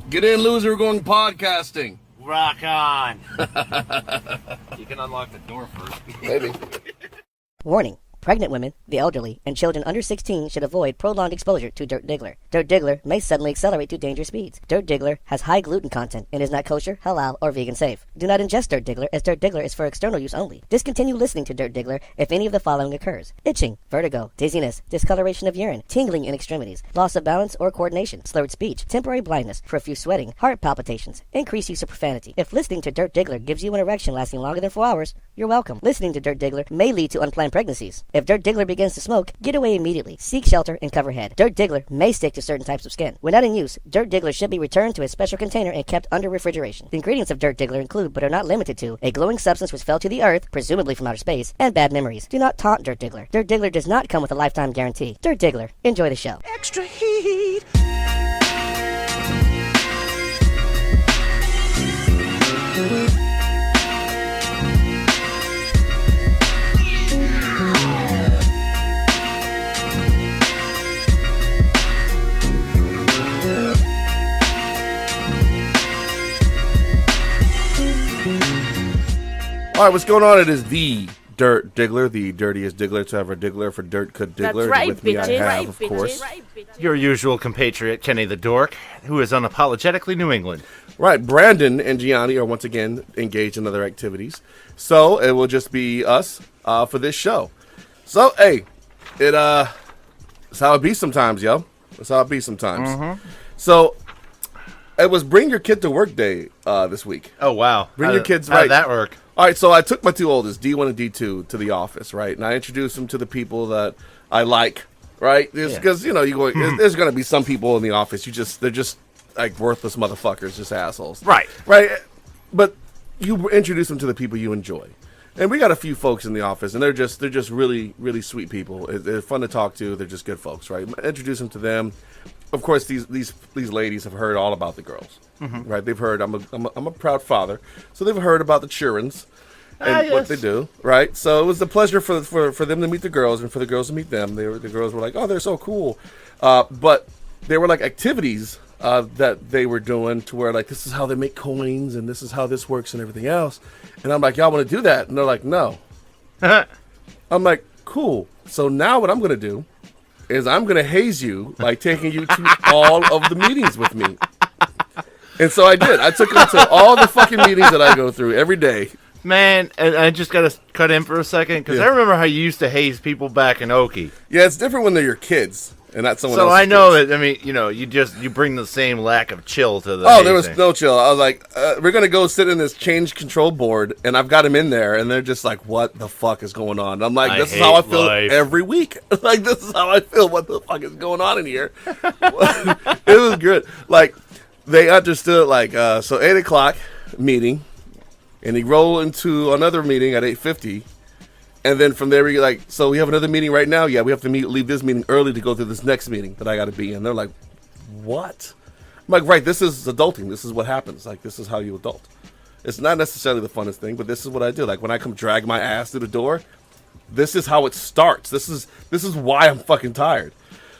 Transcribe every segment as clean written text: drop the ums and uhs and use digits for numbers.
Get in, loser. We're going podcasting. Rock on. You can unlock the door first. Maybe. Warning. Pregnant women, the elderly, and children under 16 should avoid prolonged exposure to Dirt Diggler. Dirt Diggler may suddenly accelerate to dangerous speeds. Dirt Diggler has high gluten content and is not kosher, halal, or vegan safe. Do not ingest Dirt Diggler, as Dirt Diggler is for external use only. Discontinue listening to Dirt Diggler if any of the following occurs: itching, vertigo, dizziness, discoloration of urine, tingling in extremities, loss of balance or coordination, slurred speech, temporary blindness, profuse sweating, heart palpitations, increased use of profanity. If listening to Dirt Diggler gives you an erection lasting longer than 4 hours, you're welcome. Listening to Dirt Diggler may lead to unplanned pregnancies. If Dirt Diggler begins to smoke, get away immediately. Seek shelter and cover head. Dirt Diggler may stick to certain types of skin. When not in use, Dirt Diggler should be returned to a special container and kept under refrigeration. The ingredients of Dirt Diggler include, but are not limited to, a glowing substance which fell to the earth, presumably from outer space, and bad memories. Do not taunt Dirt Diggler. Dirt Diggler does not come with a lifetime guarantee. Dirt Diggler. Enjoy the show. Extra heat. All right, what's going on? It is the Dirt Diggler, the dirtiest Diggler to ever Diggler for Dirt Could Diggler. That's right, With me, I bitches. have, of course. Your usual compatriot, Kenny the Dork, who is unapologetically New England. Right, Brandon and Gianni are once again engaged in other activities. So it will just be us for this show. So, hey, it's how it be sometimes, yo. It's how it be sometimes. Mm-hmm. So, it was Bring Your Kid to Work Day this week. Oh, wow. Bring your kids, How right. did that work? All right, so I took my two oldest, D1 and D2, to the office, right? And I introduced them to the people that I like, right? Because, you know, there's going to be some people in the office, they're just like worthless motherfuckers, just assholes. Right. Right? But you introduce them to the people you enjoy. And we got a few folks in the office, and they're just really, really sweet people. They're fun to talk to. They're just good folks, right? Introduce them to them. Of course, these ladies have heard all about the girls, right? They've heard I'm a proud father, so they've heard about the childrens and what they do, right? So it was a pleasure for them to meet the girls and for the girls to meet them. The girls were like, oh, they're so cool, but there were like activities that they were doing to where like this is how they make coins and this is how this works and everything else. And I'm like, y'all want to do that? And they're like, no. I'm like, cool. So now what I'm gonna do is I'm going to haze you by taking you to all of the meetings with me. And so I did. I took them to all the fucking meetings that I go through every day. Man, and I just got to cut in for a second, because I remember how you used to haze people back in Okie. Yeah, it's different when they're your kids and not someone else's So I know kids. that, I mean, you know, you bring the same lack of chill to the Oh, there was hazing. no chill. I was like, we're going to go sit in this change control board, and I've got them in there, and they're just like, what the fuck is going on? And I'm like, this is how I feel every week. Like, this is how I feel. What the fuck is going on in here? It was good. Like, they understood, like, so 8 o'clock meeting, and they roll into another meeting at 8:50. And then from there, we like, so we have another meeting right now? Yeah, we have to leave this meeting early to go to this next meeting that I got to be in. They're like, what? I'm like, right, this is adulting. This is what happens. Like, this is how you adult. It's not necessarily the funnest thing, but this is what I do. Like, when I come drag my ass through the door, this is how it starts. This is why I'm fucking tired.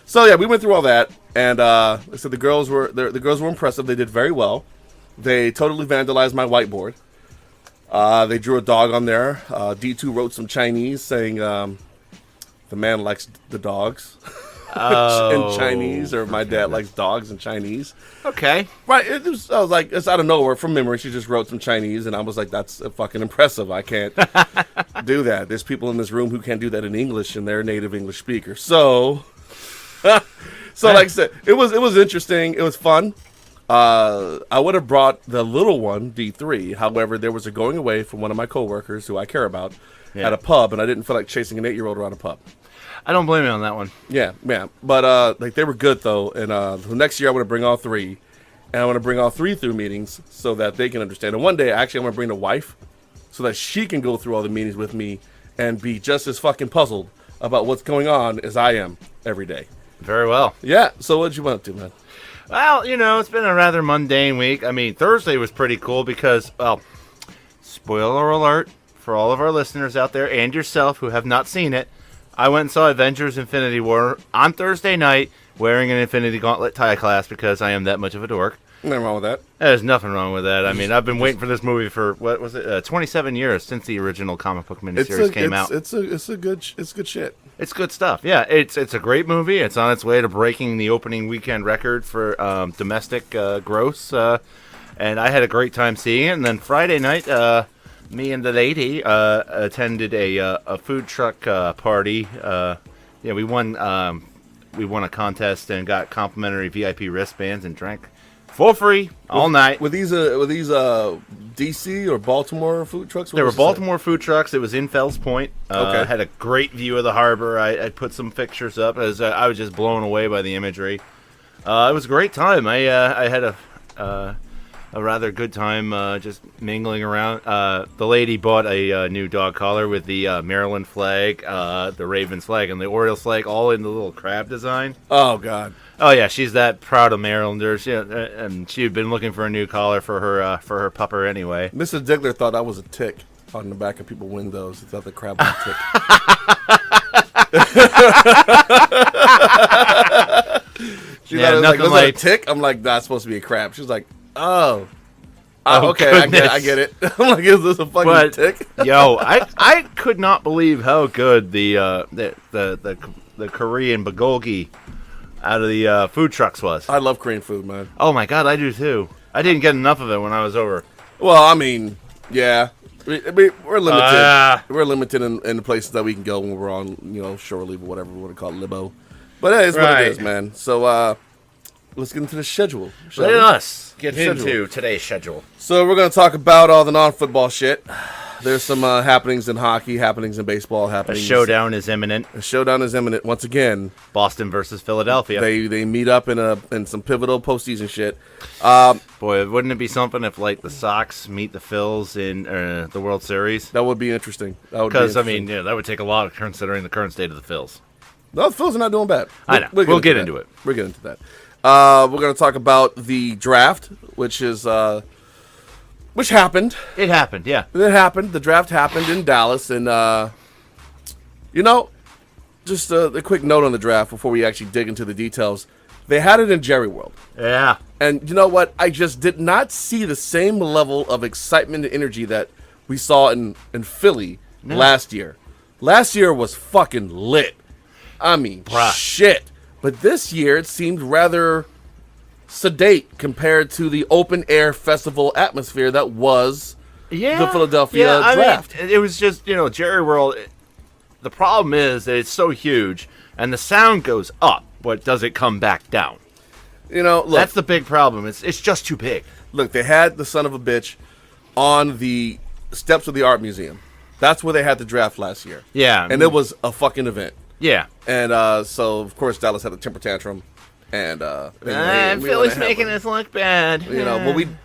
So, yeah, we went through all that. And I said the girls were impressive. They did very well. They totally vandalized my whiteboard. They drew a dog on there. D2 wrote some Chinese saying the man likes the dogs in Chinese, or my dad likes dogs in Chinese. Okay. Right. I was like, it's out of nowhere from memory. She just wrote some Chinese, and I was like, that's fucking impressive. I can't do that. There's people in this room who can't do that in English, and they're native English speakers. So, like I said, it was interesting. It was fun. I would have brought the little one, D3. However, there was a going away from one of my coworkers who I care about at a pub, and I didn't feel like chasing an 8-year-old around a pub. I don't blame you on that one. Yeah. But like they were good though, and the next year I want to bring all three, and I want to bring all three through meetings so that they can understand. And one day, actually, I'm gonna bring the wife so that she can go through all the meetings with me and be just as fucking puzzled about what's going on as I am every day. Very well. Yeah. So what'd you want to do, man? Well, you know, it's been a rather mundane week. I mean, Thursday was pretty cool because, well, spoiler alert for all of our listeners out there and yourself who have not seen it, I went and saw Avengers Infinity War on Thursday night wearing an Infinity Gauntlet tie class because I am that much of a dork. Nothing wrong with that. There's nothing wrong with that. I mean, I've been waiting for this movie for, 27 years since the original comic book miniseries came out. It's good shit. It's good stuff. Yeah, it's a great movie. It's on its way to breaking the opening weekend record for domestic gross. And I had a great time seeing it. And then Friday night, me and the lady attended a food truck party. We won a contest and got complimentary VIP wristbands and drank for free all night. Were these DC or Baltimore food trucks? They were Baltimore food trucks. It was in Fells Point. Okay. Had a great view of the harbor. I put some pictures up as I was just blown away by the imagery. It was a great time. I had a rather good time just mingling around. The lady bought a new dog collar with the Maryland flag, the Ravens flag, and the Orioles flag, all in the little crab design. Oh, God. Oh, yeah, she's that proud of Marylanders. Yeah, and she had been looking for a new collar for her pupper anyway. Mrs. Diggler thought I was a tick on the back of people's windows. He thought the crab was a tick. She thought it was like, was that a tick? I'm like, that's supposed to be a crab. She's like, oh, okay, I get it. I'm like, is this a fucking tick? Yo, I could not believe how good the Korean bulgogi out of the food trucks was. I love Korean food, man. Oh my God, I do too. I didn't get enough of it when I was over. Well, I mean, yeah, we're limited. We're limited in the places that we can go when we're on, shore leave or whatever we want to call it, libo. But hey, it's what it is, man. So let's get into the schedule. Let us get into today's schedule. So we're going to talk about all the non-football shit. There's some happenings in hockey, happenings in baseball, happenings. A showdown is imminent. Once again. Boston versus Philadelphia. They meet up in some pivotal postseason shit. Boy, wouldn't it be something if the Sox meet the Phils in the World Series? That would be interesting. Because that would take a lot considering the current state of the Phils. No, the Phils are not doing bad. I know. We'll get into it. We'll get into that. We're going to talk about the draft, which happened. It happened, yeah. It happened. The draft happened in Dallas, and just a quick note on the draft before we actually dig into the details. They had it in Jerry World. Yeah. And you know what? I just did not see the same level of excitement and energy that we saw in Philly last year. Last year was fucking lit. I mean, shit. But this year, it seemed rather sedate compared to the open-air festival atmosphere that was the Philadelphia draft. I mean, it was just, Jerry World. The problem is that it's so huge, and the sound goes up, but does it come back down? Look. That's the big problem. It's just too big. Look, they had the son of a bitch on the steps of the art museum. That's where they had the draft last year. Yeah. And it was a fucking event. Yeah. And so, of course, Dallas had a temper tantrum. And Philly's making us look bad.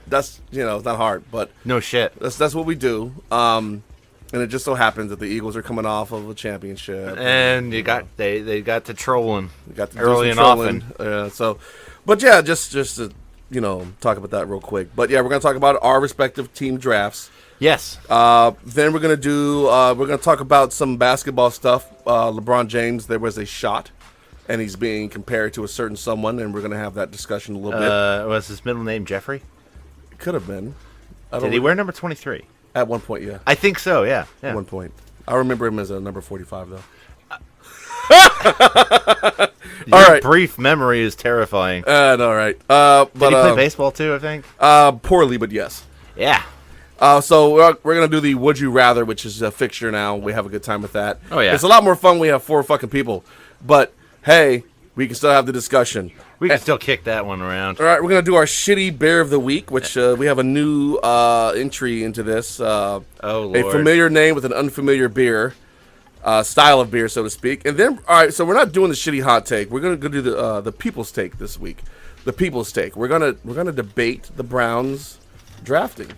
That's it's not hard, but no shit. That's what we do. And it just so happens that the Eagles are coming off of a championship, and they got to trolling. They got to early and often. But yeah, just to talk about that real quick. But yeah, we're gonna talk about our respective team drafts. Yes. Then we're gonna talk about some basketball stuff. LeBron James, there was a shot, and he's being compared to a certain someone, and we're gonna have that discussion a little bit. Was his middle name Jeffrey? It could have been. Did he wear number 23? At one point, yeah. I think so. Yeah. At one point, I remember him as a number 45, though. All right. Brief memory is terrifying. All right. Did he play baseball too? I think. Poorly, but yes. Yeah. So we're gonna do the Would You Rather, which is a fixture now. We have a good time with that. Oh yeah. It's a lot more fun. We have 4 fucking people, but hey, we can still have the discussion. We can still kick that one around. All right, we're gonna do our shitty beer of the week, which we have a new entry into this. Oh Lord. A familiar name with an unfamiliar beer. Style of beer, so to speak. And then, all right, so we're not doing the shitty hot take. We're gonna go do the people's take this week. The people's take. We're gonna debate the Browns drafting.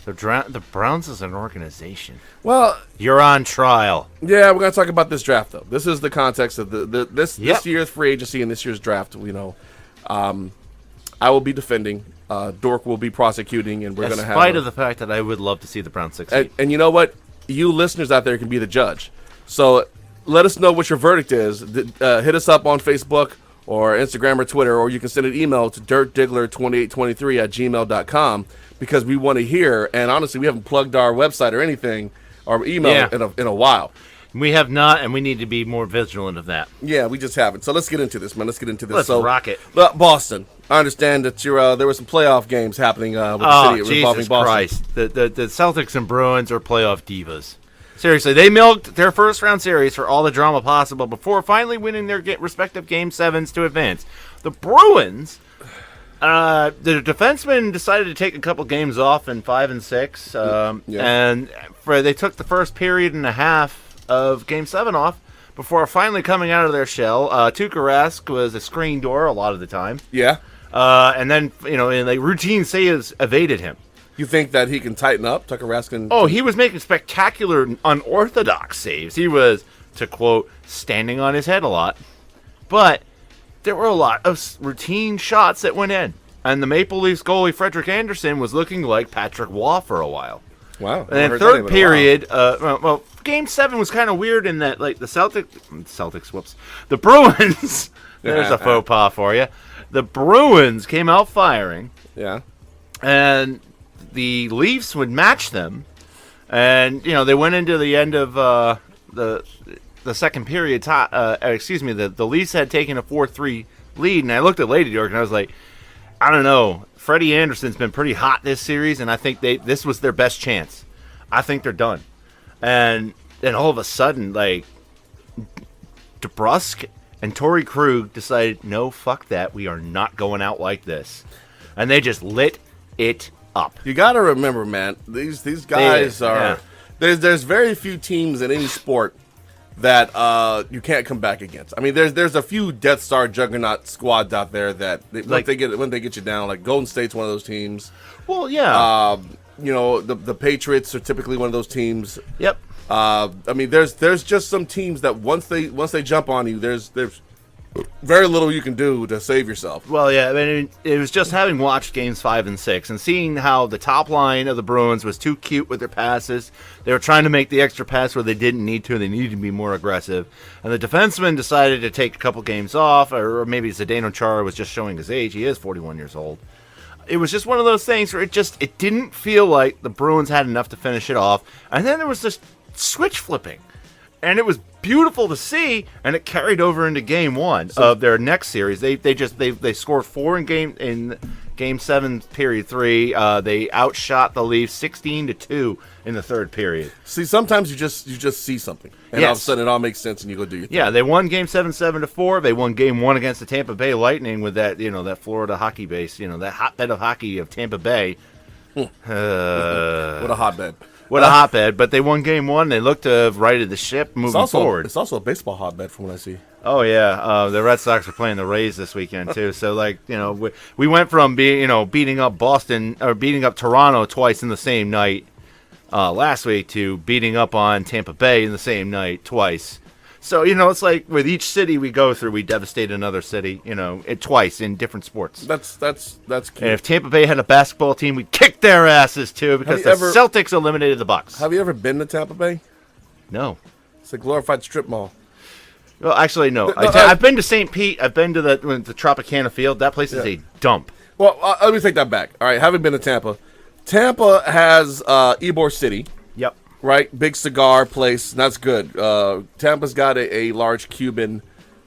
The Browns is an organization. Well, you're on trial. Yeah, we're gonna talk about this draft though. This is the context of this year's free agency and this year's draft. I will be defending. Dork will be prosecuting, and we're gonna have. In spite of the fact that I would love to see the Browns succeed. And you know what? You listeners out there can be the judge. So let us know what your verdict is. Hit us up on Facebook or Instagram or Twitter, or you can send an email to dirtdiggler2823@gmail.com because we want to hear. And honestly, we haven't plugged our website or anything, or email in a while. We have not, and we need to be more vigilant of that. Yeah, we just haven't. So let's get into this, man. Let's rock it. Boston. I understand that there were some playoff games happening with the city involving Boston. Jesus Christ. The Celtics and Bruins are playoff divas. Seriously, they milked their first-round series for all the drama possible before finally winning their respective Game 7s to advance. The Bruins, the defensemen decided to take a couple games off in 5 and 6, and they took the first period and a half of Game 7 off before finally coming out of their shell. Tuukka Rask was a screen door a lot of the time. Yeah. And then, routine saves evaded him. You think that he can tighten up, Tuukka Rask? Oh, he was making spectacular, unorthodox saves. He was, to quote, standing on his head a lot. But there were a lot of routine shots that went in. And the Maple Leafs goalie, Frederik Andersen, was looking like Patrick Waugh for a while. Wow. And then third period, Game 7 was kind of weird in that, like, the Bruins, there's a faux pas for you. The Bruins came out firing. Yeah. And the Leafs would match them. And, they went into the end of the second period. The Leafs had taken a 4-3 lead. And I looked at Lady Dork and I was like, I don't know. Freddie Anderson's been pretty hot this series, and I think this was their best chance. I think they're done. And then all of a sudden, like, DeBrusk and Torrey Krug decided, no, fuck that. We are not going out like this. And they just lit it up. You got to remember, man, these guys are... Yeah. There's very few teams in any sport that you can't come back against. I mean, there's a few Death Star juggernaut squads out there that when they get you down, like Golden State's one of those teams. Well, yeah. The Patriots are typically one of those teams. Yep. I mean, there's just some teams that once they jump on you, there's very little you can do to save yourself. Well, yeah, I mean, it was just having watched Games 5 and 6 and seeing how the top line of the Bruins was too cute with their passes. They were trying to make the extra pass where they didn't need to. They needed to be more aggressive. And the defensemen decided to take a couple games off, or maybe Zdeno Chara was just showing his age. He is 41 years old. It was just one of those things where it didn't feel like the Bruins had enough to finish it off. And then there was this switch flipping. And it was beautiful to see, and it carried over into Game 1 of their next series. They scored 4 in Game 7, period 3. They outshot the Leafs 16-2 in the third period. See, sometimes you just see something, and all of a sudden it all makes sense, and you go do your thing. Yeah, they won Game 7 7-4. They won Game 1 against the Tampa Bay Lightning with that that Florida hockey base, that hotbed of hockey of Tampa Bay. What a hotbed. What a hotbed, but they won Game 1. They looked to have righted the ship moving forward. It's also a baseball hotbed from what I see. Oh, yeah. The Red Sox are playing the Rays this weekend, too. So, we went from beating up Boston, or beating up Toronto twice in the same night last week to beating up on Tampa Bay in the same night twice. So, it's like with each city we go through, we devastate another city, twice in different sports. That's cute. And if Tampa Bay had a basketball team, we'd kick their asses, too, because the Celtics eliminated the Bucks. Have you ever been to Tampa Bay? No. It's a glorified strip mall. Well, actually, no. I've been to St. Pete. I've been to the Tropicana Field. That place is a dump. Well, let me take that back. All right, haven't been to Tampa. Tampa has Ybor City. Yep. Right, big cigar place. That's good. Tampa's got a large Cuban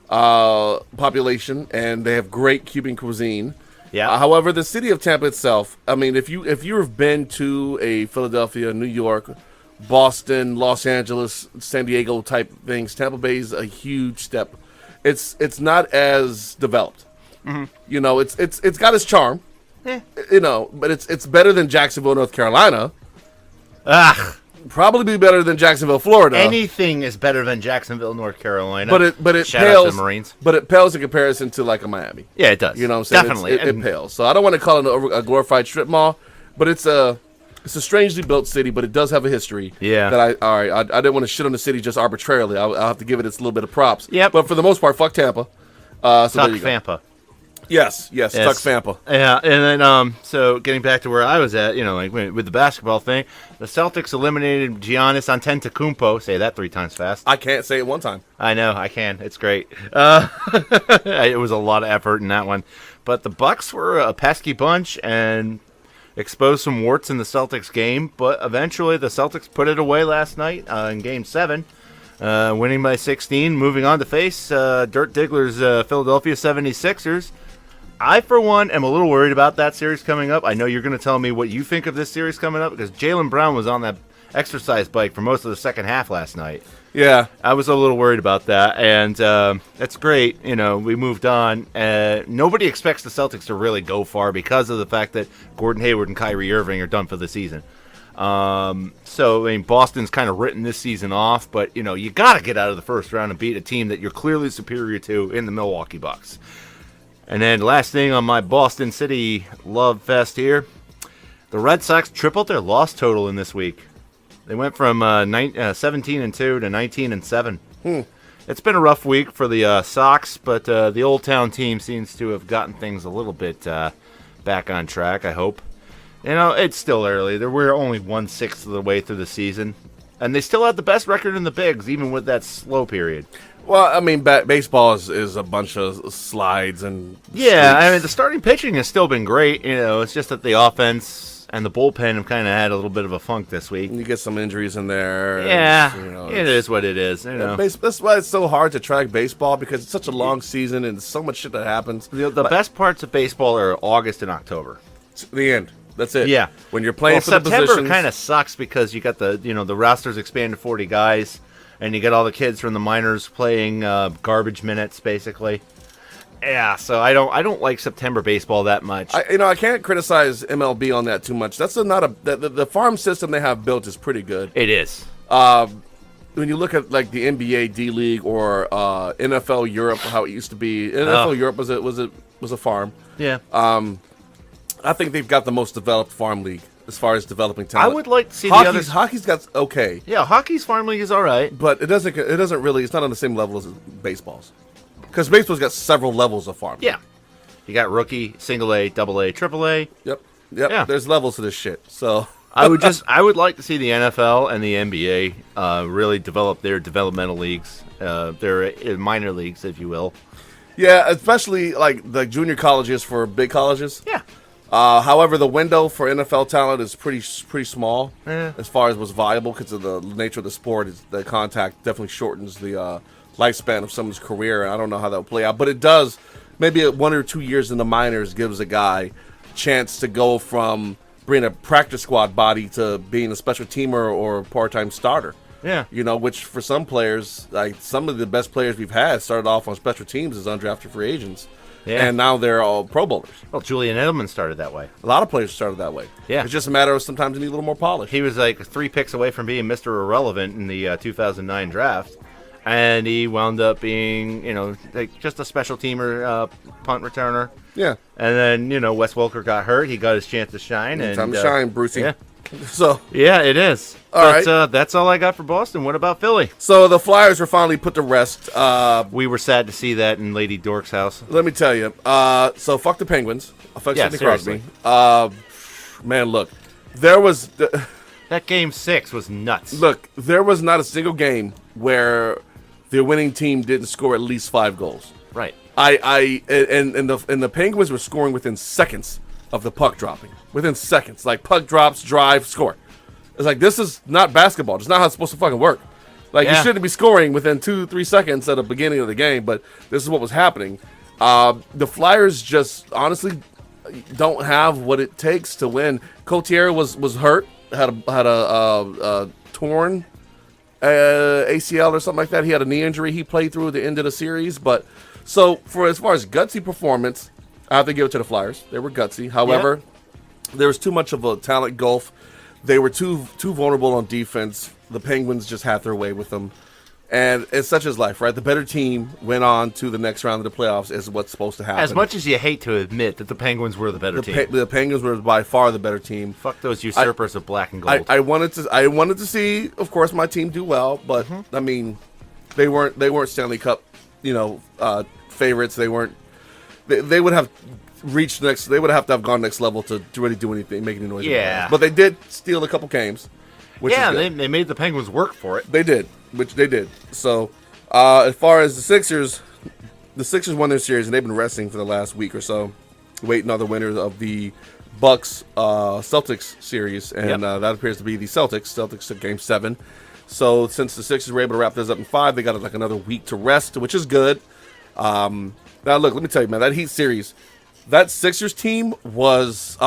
population, and they have great Cuban cuisine. Yeah. However, the city of Tampa itself, I mean, if you have been to a Philadelphia, New York, Boston, Los Angeles, San Diego type things, Tampa Bay is a huge step. It's not as developed. Mm-hmm. It's got its charm. But it's better than Jacksonville, North Carolina. Probably be better than Jacksonville, Florida. Anything is better than Jacksonville, North Carolina. But it Shout pales. out to the Marines. But it pales in comparison to like a Miami. Yeah, it does. You know what I'm saying? Definitely, it pales. So I don't want to call it a glorified strip mall, but it's a strangely built city, but it does have a history. Yeah. That I didn't want to shit on the city just arbitrarily. I'll have to give it its little bit of props. Yep. But for the most part, fuck Tampa. So there you go. Tampa. Yes, Tuck Fampa. Yeah, and then so getting back to where I was at, like with the basketball thing, the Celtics eliminated Giannis Antetokounmpo. Say that 3 times fast. I can't say it 1 time. I know, I can. It's great. It was a lot of effort in that one. But the Bucks were a pesky bunch and exposed some warts in the Celtics game. But eventually the Celtics put it away last night in Game 7, winning by 16, moving on to face Dirk Diggler's Philadelphia 76ers. I, for one, am a little worried about that series coming up. I know you're going to tell me what you think of this series coming up because Jaylen Brown was on that exercise bike for most of the second half last night. Yeah. I was a little worried about that, and that's great. We moved on. Nobody expects the Celtics to really go far because of the fact that Gordon Hayward and Kyrie Irving are done for the season. So, Boston's kind of written this season off, but, you got to get out of the first round and beat a team that you're clearly superior to in the Milwaukee Bucks. And then last thing on my Boston City love fest here, the Red Sox tripled their loss total in this week. They went from 17-2 to 19-7. It's been a rough week for the Sox, but the Old Town team seems to have gotten things a little bit back on track, I hope. It's still early. We're only 1/6 of the way through the season. And they still have the best record in the Bigs, even with that slow period. Well, baseball is a bunch of slides and yeah. streaks. The starting pitching has still been great. It's just that the offense and the bullpen have kind of had a little bit of a funk this week. You get some injuries in there. Yeah, it is what it is. That's why it's so hard to track baseball because it's such a long season and so much shit that happens. The best parts of baseball are August and October. The end. That's it. Yeah. When you're playing for September the positions. kind of sucks because you got the rosters expanded to 40 guys. And you get all the kids from the minors playing garbage minutes, basically. Yeah, so I don't like September baseball that much. I can't criticize MLB on that too much. That's the farm system they have built is pretty good. It is. When you look at like the NBA D League or NFL Europe, how it used to be, NFL Europe was a farm. Yeah. I think they've got the most developed farm league as far as developing talent. I would like to see the others. Hockey's got okay. Yeah, hockey's farm league is all right, but it doesn't really. It's not on the same level as baseball's, because baseball's got several levels of farm. Yeah, you got rookie, single A, double A, triple A. Yep. Yeah. There's levels to this shit. So I would like to see the NFL and the NBA really develop their developmental leagues, their minor leagues, if you will. Yeah, especially like the junior colleges for big colleges. Yeah. However, the window for NFL talent is pretty small as far as what's viable because of the nature of the sport. The contact definitely shortens the lifespan of someone's career, and I don't know how that will play out. But it does. Maybe 1 or 2 years in the minors gives a guy a chance to go from being a practice squad body to being a special teamer or part-time starter. Yeah. Which for some players, like some of the best players we've had started off on special teams as undrafted free agents. Yeah. And now they're all Pro Bowlers. Well, Julian Edelman started that way. A lot of players started that way. Yeah. It's just a matter of sometimes you need a little more polish. He was like 3 picks away from being Mr. Irrelevant in the 2009 draft. And he wound up being, like just a special teamer, punt returner. Yeah. And then, Wes Welker got hurt. He got his chance to shine. Time to shine, Brucey. Yeah. So yeah, it is. All right. That's all I got for Boston. What about Philly? So the Flyers were finally put to rest. We were sad to see that in Lady Dork's house. Let me tell you. So fuck the Penguins. Fuck Sidney Crosby. Man, look, there was that Game 6 was nuts. Look, there was not a single game where the winning team didn't score at least 5 goals. Right. And the Penguins were scoring within seconds of the puck dropping. Within seconds. Like, puck drops, drive, score. It's like, this is not basketball. It's not how it's supposed to fucking work. Like, you shouldn't be scoring within 2-3 seconds at the beginning of the game, but this is what was happening. The Flyers just, honestly, don't have what it takes to win. Cotier was hurt, had a torn ACL or something like that. He had a knee injury he played through at the end of the series. But, so, for as far as gutsy performance, I have to give it to the Flyers. They were gutsy. However, there was too much of a talent gulf. They were too vulnerable on defense. The Penguins just had their way with them. And it's such as life, right? The better team went on to the next round of the playoffs is what's supposed to happen. As much as you hate to admit that the Penguins were the better team. The Penguins were by far the better team. Fuck those usurpers of black and gold. I wanted to see, of course, my team do well, but I mean, they weren't Stanley Cup, favorites. They weren't they would have reached next. They would have to have gone next level to really do anything, make any noise. Yeah. But they did steal a couple games. Which is good. They made the Penguins work for it. They did, which they did. So, as far as the Sixers won their series, and they've been resting for the last week or so, waiting on the winners of the Bucks Celtics series, and that appears to be the Celtics. Celtics took Game 7. So, since the Sixers were able to wrap this up in 5, they got like another week to rest, which is good. Now, look, let me tell you, man, that Heat series, that Sixers team was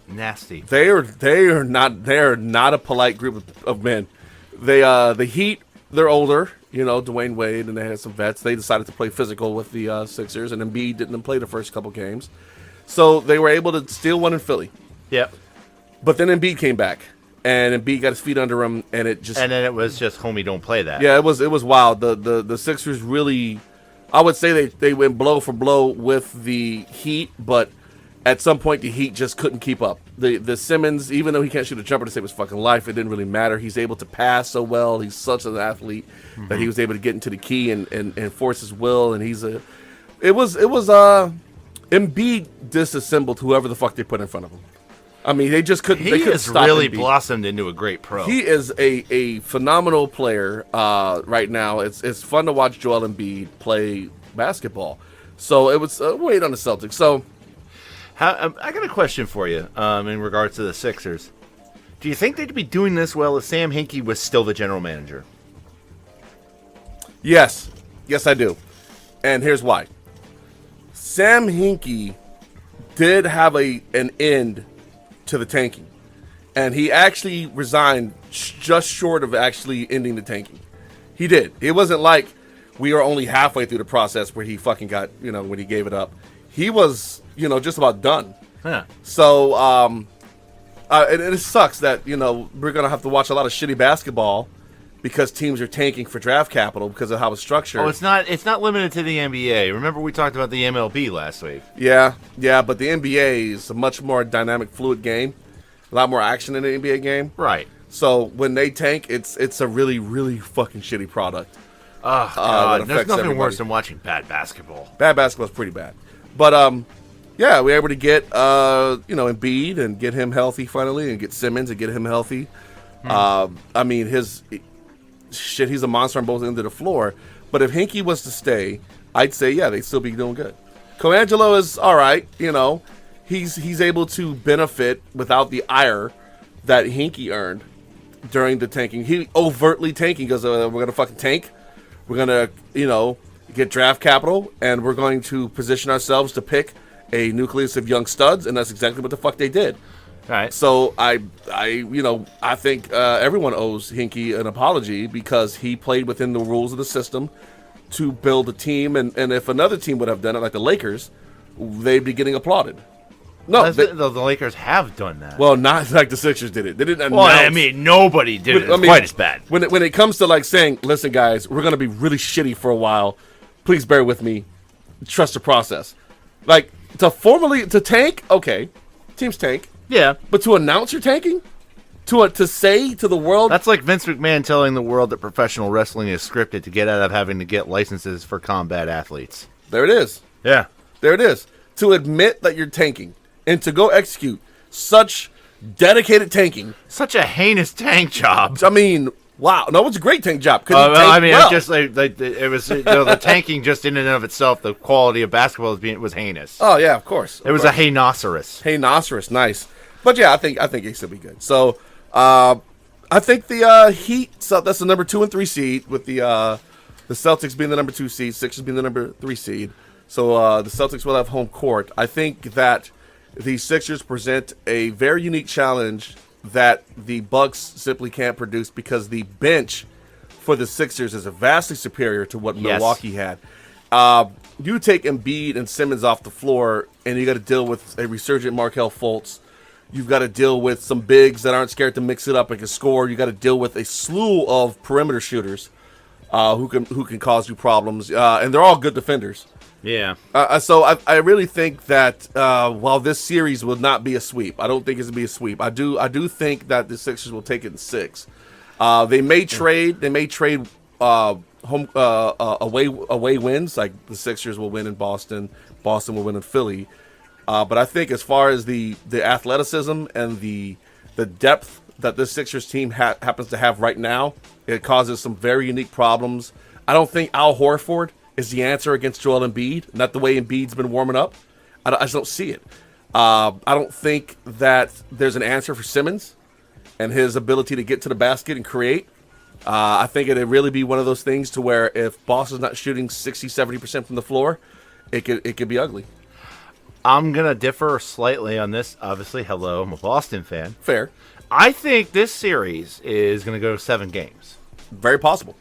nasty. They are not a polite group of men. The Heat, they're older, Dwayne Wade, and they had some vets. They decided to play physical with the Sixers, and Embiid didn't play the first couple games, so they were able to steal one in Philly. Yep. But then Embiid came back, and Embiid got his feet under him, and then it was just homie, don't play that. Yeah, it was wild. The Sixers really. I would say they went blow for blow with the Heat, but at some point the Heat just couldn't keep up. The Simmons, even though he can't shoot a jumper to save his fucking life, it didn't really matter. He's able to pass so well. He's such an athlete that he was able to get into the key and force his will. And Embiid disassembled whoever the fuck they put in front of him. I mean, they just couldn't. He they couldn't has stop really Embiid. blossomed into a great pro. He is a phenomenal player right now. It's fun to watch Joel Embiid play basketball. So it was wait on the Celtics. So I got a question for you in regards to the Sixers. Do you think they'd be doing this well if Sam Hinkie was still the general manager? yes, I do, and here's why. Sam Hinkie did have an end to the tanking, and he actually resigned just short of actually ending the tanking. He did. It wasn't like we were only halfway through the process where he fucking got, when he gave it up. He was, just about done. Huh. So, and it sucks that, we're going to have to watch a lot of shitty basketball because teams are tanking for draft capital because of how it's structured. Oh, it's not limited to the NBA. Remember we talked about the MLB last week. Yeah, but the NBA is a much more dynamic, fluid game. A lot more action in the NBA game. Right. So when they tank, it's a really, really fucking shitty product. Oh, God. There's nothing everybody. worse than watching bad basketball. Bad basketball is pretty bad. But, we were able to get, Embiid and get him healthy finally and get Simmons and get him healthy. I mean, he's a monster on both ends of the floor. But if Hinkie was to stay, I'd say, they'd still be doing good. Colangelo is all right, He's able to benefit without the ire that Hinkie earned during the tanking. He overtly tanking because we're going to fucking tank. We're going to, get draft capital, and we're going to position ourselves to pick a nucleus of young studs, and that's exactly what the fuck they did. All right. So I think everyone owes Hinkie an apology because he played within the rules of the system to build a team, and if another team would have done it, like the Lakers, they'd be getting applauded. No, the Lakers have done that. Well, not like the Sixers did it. They didn't announce. Well, I mean, nobody did it quite as bad. When it comes to like saying, listen, guys, we're going to be really shitty for a while. Please bear with me. Trust the process. Like, to tank, okay. Teams tank. Yeah. But to announce you're tanking? To say to the world... That's like Vince McMahon telling the world that professional wrestling is scripted to get out of having to get licenses for combat athletes. There it is. Yeah. There it is. To admit that you're tanking and to go execute such dedicated tanking. Such a heinous tank job. I mean, wow. No, it was a great tank job. Just it was the tanking just in and of itself, the quality of basketball was heinous. Oh, yeah, of course. It was a Rhinoceros, nice. But yeah, I think he'll still be good. So, I think the Heat, so that's the number 2 and 3 seed, with the Celtics being the number 2 seed, Sixers being the number 3 seed. So the Celtics will have home court. I think that the Sixers present a very unique challenge that the Bucks simply can't produce because the bench for the Sixers is vastly superior to what Milwaukee had. You take Embiid and Simmons off the floor, and you got to deal with a resurgent Markelle Fultz. You've got to deal with some bigs that aren't scared to mix it up and can score. You got to deal with a slew of perimeter shooters who can cause you problems, and they're all good defenders. Yeah. So I really think that while this series will not be a sweep, I don't think it's gonna be a sweep. I do think that the Sixers will take it in 6. They may trade home away wins, like the Sixers will win in Boston, Boston will win in Philly. But I think as far as the athleticism and the depth that this Sixers team happens to have right now, it causes some very unique problems. I don't think Al Horford is the answer against Joel Embiid, not the way Embiid's been warming up. I just don't see it. I don't think that there's an answer for Simmons and his ability to get to the basket and create. I think it'd really be one of those things to where if Boston's not shooting 60-70% from the floor, it could be ugly. I'm going to differ slightly on this. Obviously, hello, I'm a Boston fan. Fair. I think this series is going to go 7 games. Very possible.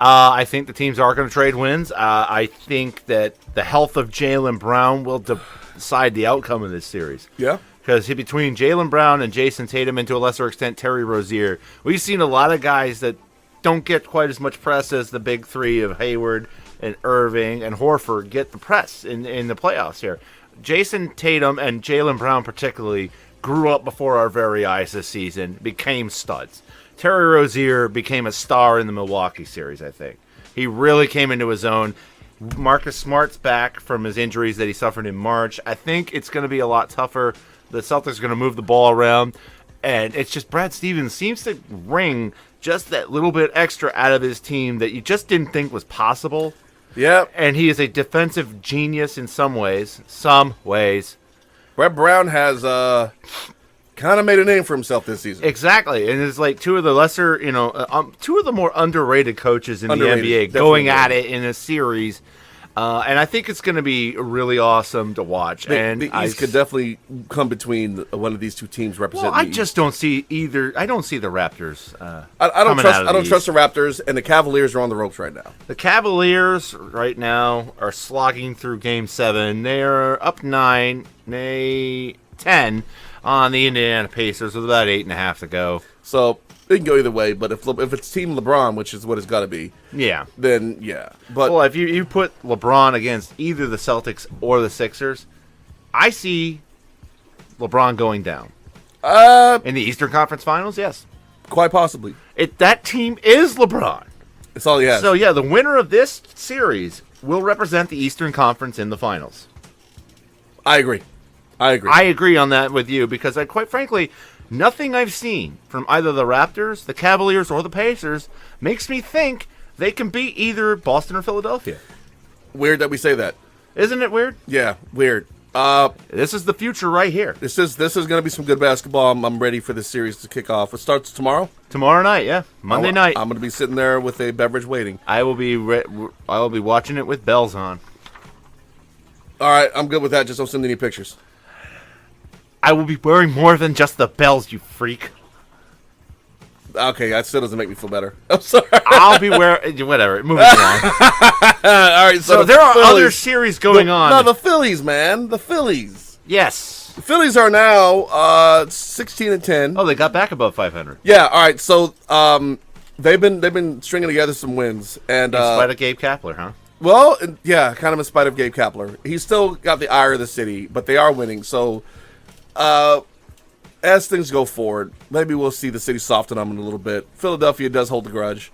I think the teams are going to trade wins. I think that the health of Jaylen Brown will decide the outcome of this series. Yeah. Because between Jaylen Brown and Jason Tatum, and to a lesser extent Terry Rozier, we've seen a lot of guys that don't get quite as much press as the big three of Hayward and Irving and Horford get the press in the playoffs here. Jason Tatum and Jaylen Brown particularly grew up before our very eyes this season, became studs. Terry Rozier became a star in the Milwaukee series, I think. He really came into his own. Marcus Smart's back from his injuries that he suffered in March. I think it's going to be a lot tougher. The Celtics are going to move the ball around. And it's just Brad Stevens seems to wring just that little bit extra out of his team that you just didn't think was possible. Yeah. And he is a defensive genius in some ways. Brett Brown has kind of made a name for himself this season. Exactly. And it's like two of the lesser, two of the more underrated coaches in the NBA going at it in a series. And I think it's going to be really awesome to watch. The East could definitely come between one of these two teams representing the East. I just don't see either. I don't see the Raptors. I don't trust the Raptors, and the Cavaliers are on the ropes right now. The Cavaliers right now are slogging through Game 7. They are up 9, 10 on the Indiana Pacers with about 8.5 to go. So it can go either way, but if it's Team LeBron, which is what it's got to be, then yeah. But if you put LeBron against either the Celtics or the Sixers, I see LeBron going down. In the Eastern Conference Finals, yes. Quite possibly. That team is LeBron. That's all he has. So, yeah, the winner of this series will represent the Eastern Conference in the finals. I agree. I agree on that with you because, quite frankly, nothing I've seen from either the Raptors, the Cavaliers, or the Pacers makes me think they can beat either Boston or Philadelphia. Weird that we say that. Isn't it weird? Yeah, weird. This is the future right here. This is going to be some good basketball. I'm ready for this series to kick off. It starts tomorrow? Tomorrow night, yeah. Monday night. I'm going to be sitting there with a beverage waiting. I will be watching it with bells on. All right, I'm good with that. Just don't send any pictures. I will be wearing more than just the bells, you freak. Okay, that still doesn't make me feel better. I'm sorry. I'll be wearing... Whatever, moving along. All right, so there are other series going on. No, the Phillies, man. The Phillies. Yes. The Phillies are now 16-10. Oh, they got back above 500. Yeah, all right. So they've been stringing together some wins. And in spite of Gabe Kapler, huh? Well, yeah, kind of in spite of Gabe Kapler. He's still got the ire of the city, but they are winning. So as things go forward, maybe we'll see the city soften on them a little bit. Philadelphia does hold the grudge.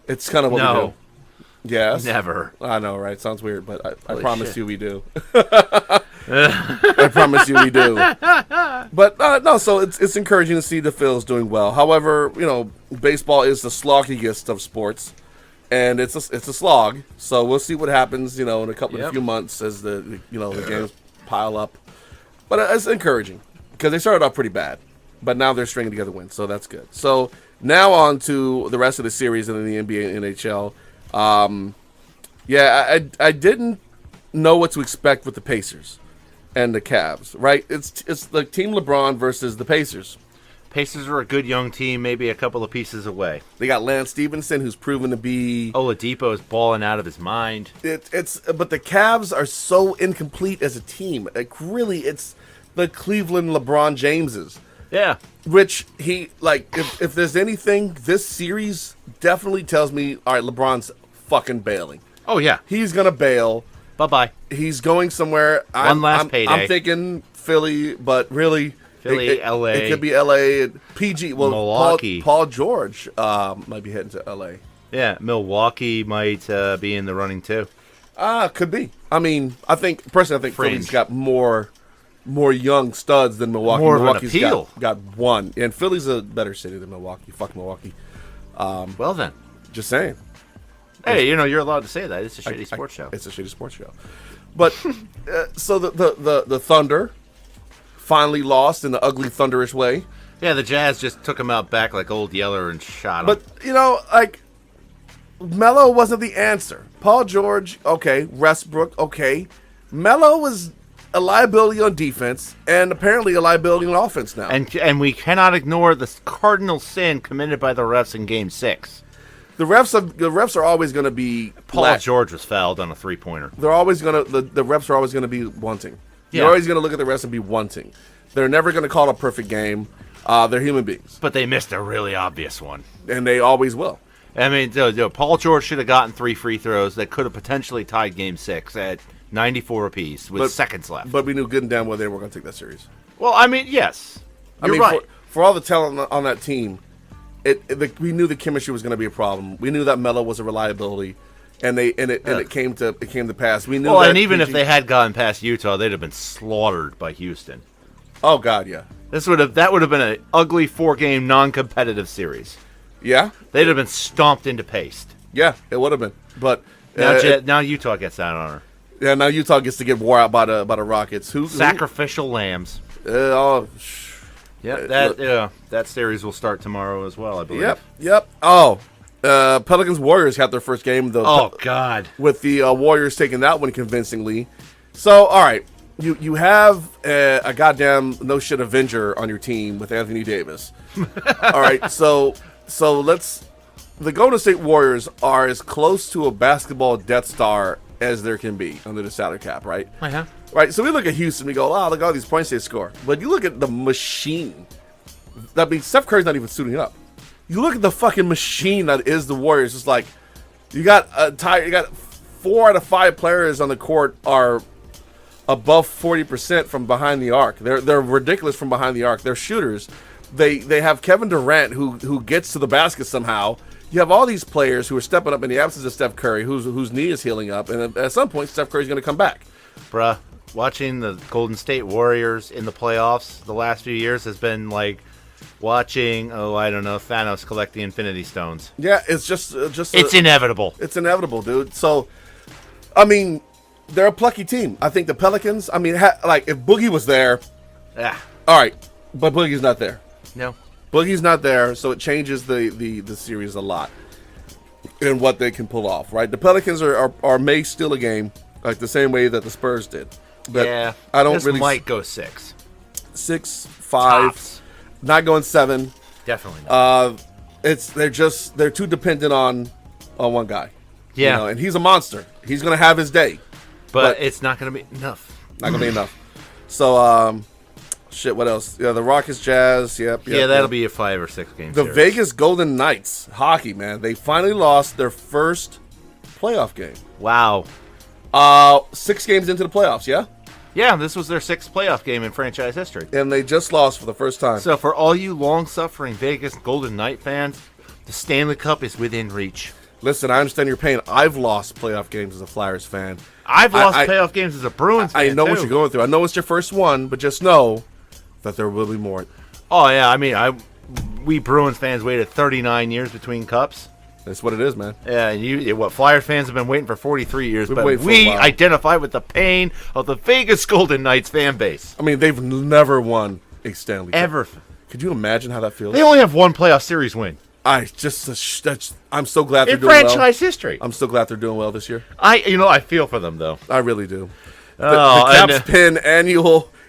It's kind of what we do. Yes. Never. I know, right? Sounds weird, but I promise you we do. I promise you we do. But no, so it's encouraging to see the Phils doing well. However, baseball is the sloggiest of sports, and it's a slog. So we'll see what happens, in a few months as the games pile up. But it's encouraging because they started off pretty bad, but now they're stringing together wins, so that's good. So now on to the rest of the series in the NBA and NHL. I didn't know what to expect with the Pacers and the Cavs, right? It's like Team LeBron versus the Pacers. Pacers are a good young team, maybe a couple of pieces away. They got Lance Stevenson, who's proven to be... Oladipo is balling out of his mind. But the Cavs are so incomplete as a team. Like, really, it's the Cleveland LeBron Jameses. Yeah. Which if there's anything, this series definitely tells me, all right, LeBron's fucking bailing. Oh, yeah. He's going to bail. Bye-bye. He's going somewhere. One last payday. I'm thinking Philly, but really... Philly, L.A. It could be L.A. PG. Well, Milwaukee. Paul George might be heading to L.A. Yeah, Milwaukee might be in the running, too. Could be. I mean, I think Philly's got more young studs than Milwaukee. More Milwaukee's of an appeal. Got one. And Philly's a better city than Milwaukee. Fuck Milwaukee. Well then. Just saying. Hey, you're allowed to say that. It's a shitty sports show. It's a shitty sports show. But, so the Thunder finally lost in the ugly, thunderish way. Yeah, the Jazz just took him out back like old Yeller and shot him. But, Melo wasn't the answer. Paul George, okay. Westbrook, okay. Melo was a liability on defense and apparently a liability on offense now. And we cannot ignore the cardinal sin committed by the refs in Game 6. The refs are always going to be Paul George was fouled on a 3-pointer. They're always going to the refs are always going to be wanting. Yeah. You're always going to look at the refs and be wanting. They're never going to call a perfect game. They're human beings. But they missed a really obvious one. And they always will. I mean, Paul George should have gotten 3 free throws that could have potentially tied Game 6 at 94 apiece with seconds left. But we knew good and damn well they weren't going to take that series. Well, I mean, yes. You're right. For all the talent on that team, we knew the chemistry was going to be a problem. We knew that Melo was a reliability, and it came to pass. We knew. Well, and even if they had gotten past Utah, they'd have been slaughtered by Houston. Oh God, yeah. That would have been an ugly 4-game non-competitive series. Yeah, they'd have been stomped into paste. Yeah, it would have been. But now Utah gets that honor. Yeah, now Utah gets to get wore out by the Rockets. Sacrificial lambs. That series will start tomorrow as well, I believe. Yep. Oh, Pelicans Warriors got their first game though. Oh God, with the Warriors taking that one convincingly. So all right, you have a goddamn no shit Avenger on your team with Anthony Davis. All right, so the Golden State Warriors are as close to a basketball Death Star as there can be under the salary cap, right? Uh-huh. Right, so we look at Houston, we go, oh, look at all these points they score. But you look at the machine. That means Steph Curry's not even suiting up. You look at the fucking machine that is the Warriors. It's like you got 4 out of 5 players on the court are above 40% from behind the arc. They're ridiculous from behind the arc. They're shooters. They have Kevin Durant who gets to the basket somehow. You have all these players who are stepping up in the absence of Steph Curry, whose knee is healing up, and at some point Steph Curry's going to come back. Bruh, watching the Golden State Warriors in the playoffs the last few years has been like watching, Thanos collect the Infinity Stones. Yeah, it's just it's inevitable. It's inevitable, dude. So, I mean, they're a plucky team. I think the Pelicans, I mean, if Boogie was there, yeah. All right, but Boogie's not there. No. Boogie's not there, so it changes the series a lot in what they can pull off, right? The Pelicans may steal a game, like the same way that the Spurs did. But yeah, I don't this really might go 6, 5, Tops. Not going 7. Definitely not. They're too dependent on one guy. Yeah, and he's a monster. He's gonna have his day, but it's not gonna be enough. Not gonna be enough. So, shit, what else? Yeah, the Rockets, Jazz, yep. That'll be a 5 or 6 game series. The Vegas Golden Knights, hockey, man. They finally lost their first playoff game. Wow. 6 games into the playoffs, yeah? Yeah, this was their 6th playoff game in franchise history. And they just lost for the first time. So for all you long-suffering Vegas Golden Knight fans, the Stanley Cup is within reach. Listen, I understand your pain. I've lost playoff games as a Flyers fan. I've lost playoff games as a Bruins fan, I know what you're going through. I know it's your first one, but just know that there will be more. Oh, yeah. I mean, we Bruins fans waited 39 years between cups. That's what it is, man. Yeah, and Flyers fans have been waiting for 43 years, but we identify with the pain of the Vegas Golden Knights fan base. I mean, they've never won a Stanley Cup. Ever. Could you imagine how that feels? They only have one playoff series win. I'm so glad they're doing well. In franchise history. I'm so glad they're doing well this year. I feel for them, though. I really do. The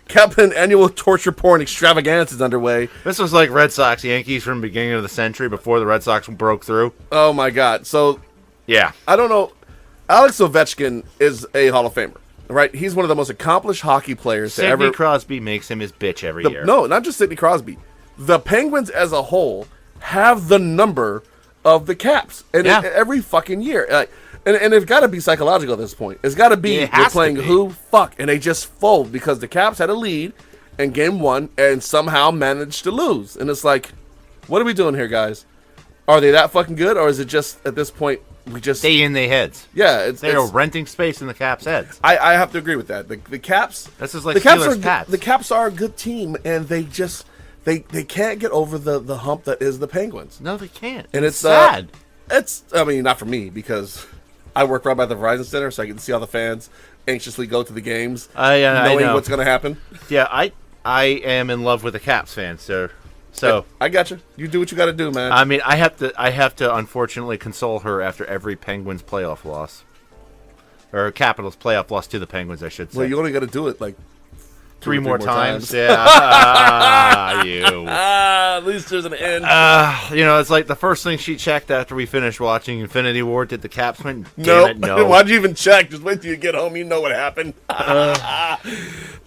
Capspin annual torture porn extravaganza is underway. This was like Red Sox Yankees from the beginning of the century before the Red Sox broke through. Oh my God! So, yeah, I don't know. Alex Ovechkin is a Hall of Famer, right? He's one of the most accomplished hockey players to ever. Sidney Crosby makes him his bitch every year. No, not just Sidney Crosby. The Penguins as a whole have the number of the Caps, and every fucking year. And it's got to be psychological at this point. It's got to be they're playing who fuck, and they just fold because the Caps had a lead in game 1 and somehow managed to lose. And it's like, what are we doing here, guys? Are they that fucking good, or is it just at this point we just stay in their heads. Yeah, They're renting space in the Caps' heads. I have to agree with that. The Caps. This is like the Caps Steelers Pats. The Caps are a good team, and they just they can't get over the hump that is the Penguins. No, they can't. And it's sad. I mean, not for me because I work right by the Verizon Center, so I get to see all the fans anxiously go to the games, knowing what's going to happen. Yeah, I am in love with the Caps fans, sir. So I got you. You do what you got to do, man. I mean, I have to unfortunately console her after every Penguins playoff loss, or Capitals playoff loss to the Penguins, I should say. Well, you only got to do it like three more times. Yeah, you. At least there's an end. It's like the first thing she checked after we finished watching Infinity War. Did the Caps win? No. No. Why'd you even check? Just wait till you get home. You know what happened.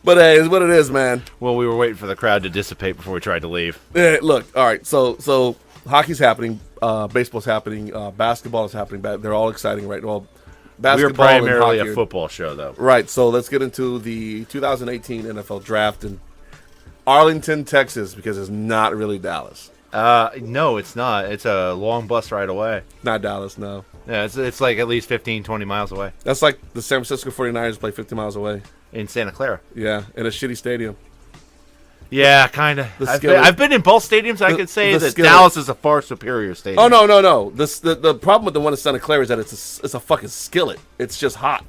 But hey, it's what it is, man. Well, we were waiting for the crowd to dissipate before we tried to leave. Look, all right. So hockey's happening. Baseball's happening. Basketball is happening. They're all exciting right now. We're primarily a football show, though. Right. So let's get into the 2018 NFL Draft in Arlington, Texas, because it's not really Dallas. No, it's not. It's a long bus ride away. Not Dallas, no. Yeah, it's like at least 15, 20 miles away. That's like the San Francisco 49ers play 50 miles away. In Santa Clara. Yeah, in a shitty stadium. Yeah, kind of. I've been in both stadiums. I could say that Dallas is a far superior stadium. Oh, no. The problem with the one in Santa Clara is that it's a fucking skillet. It's just hot.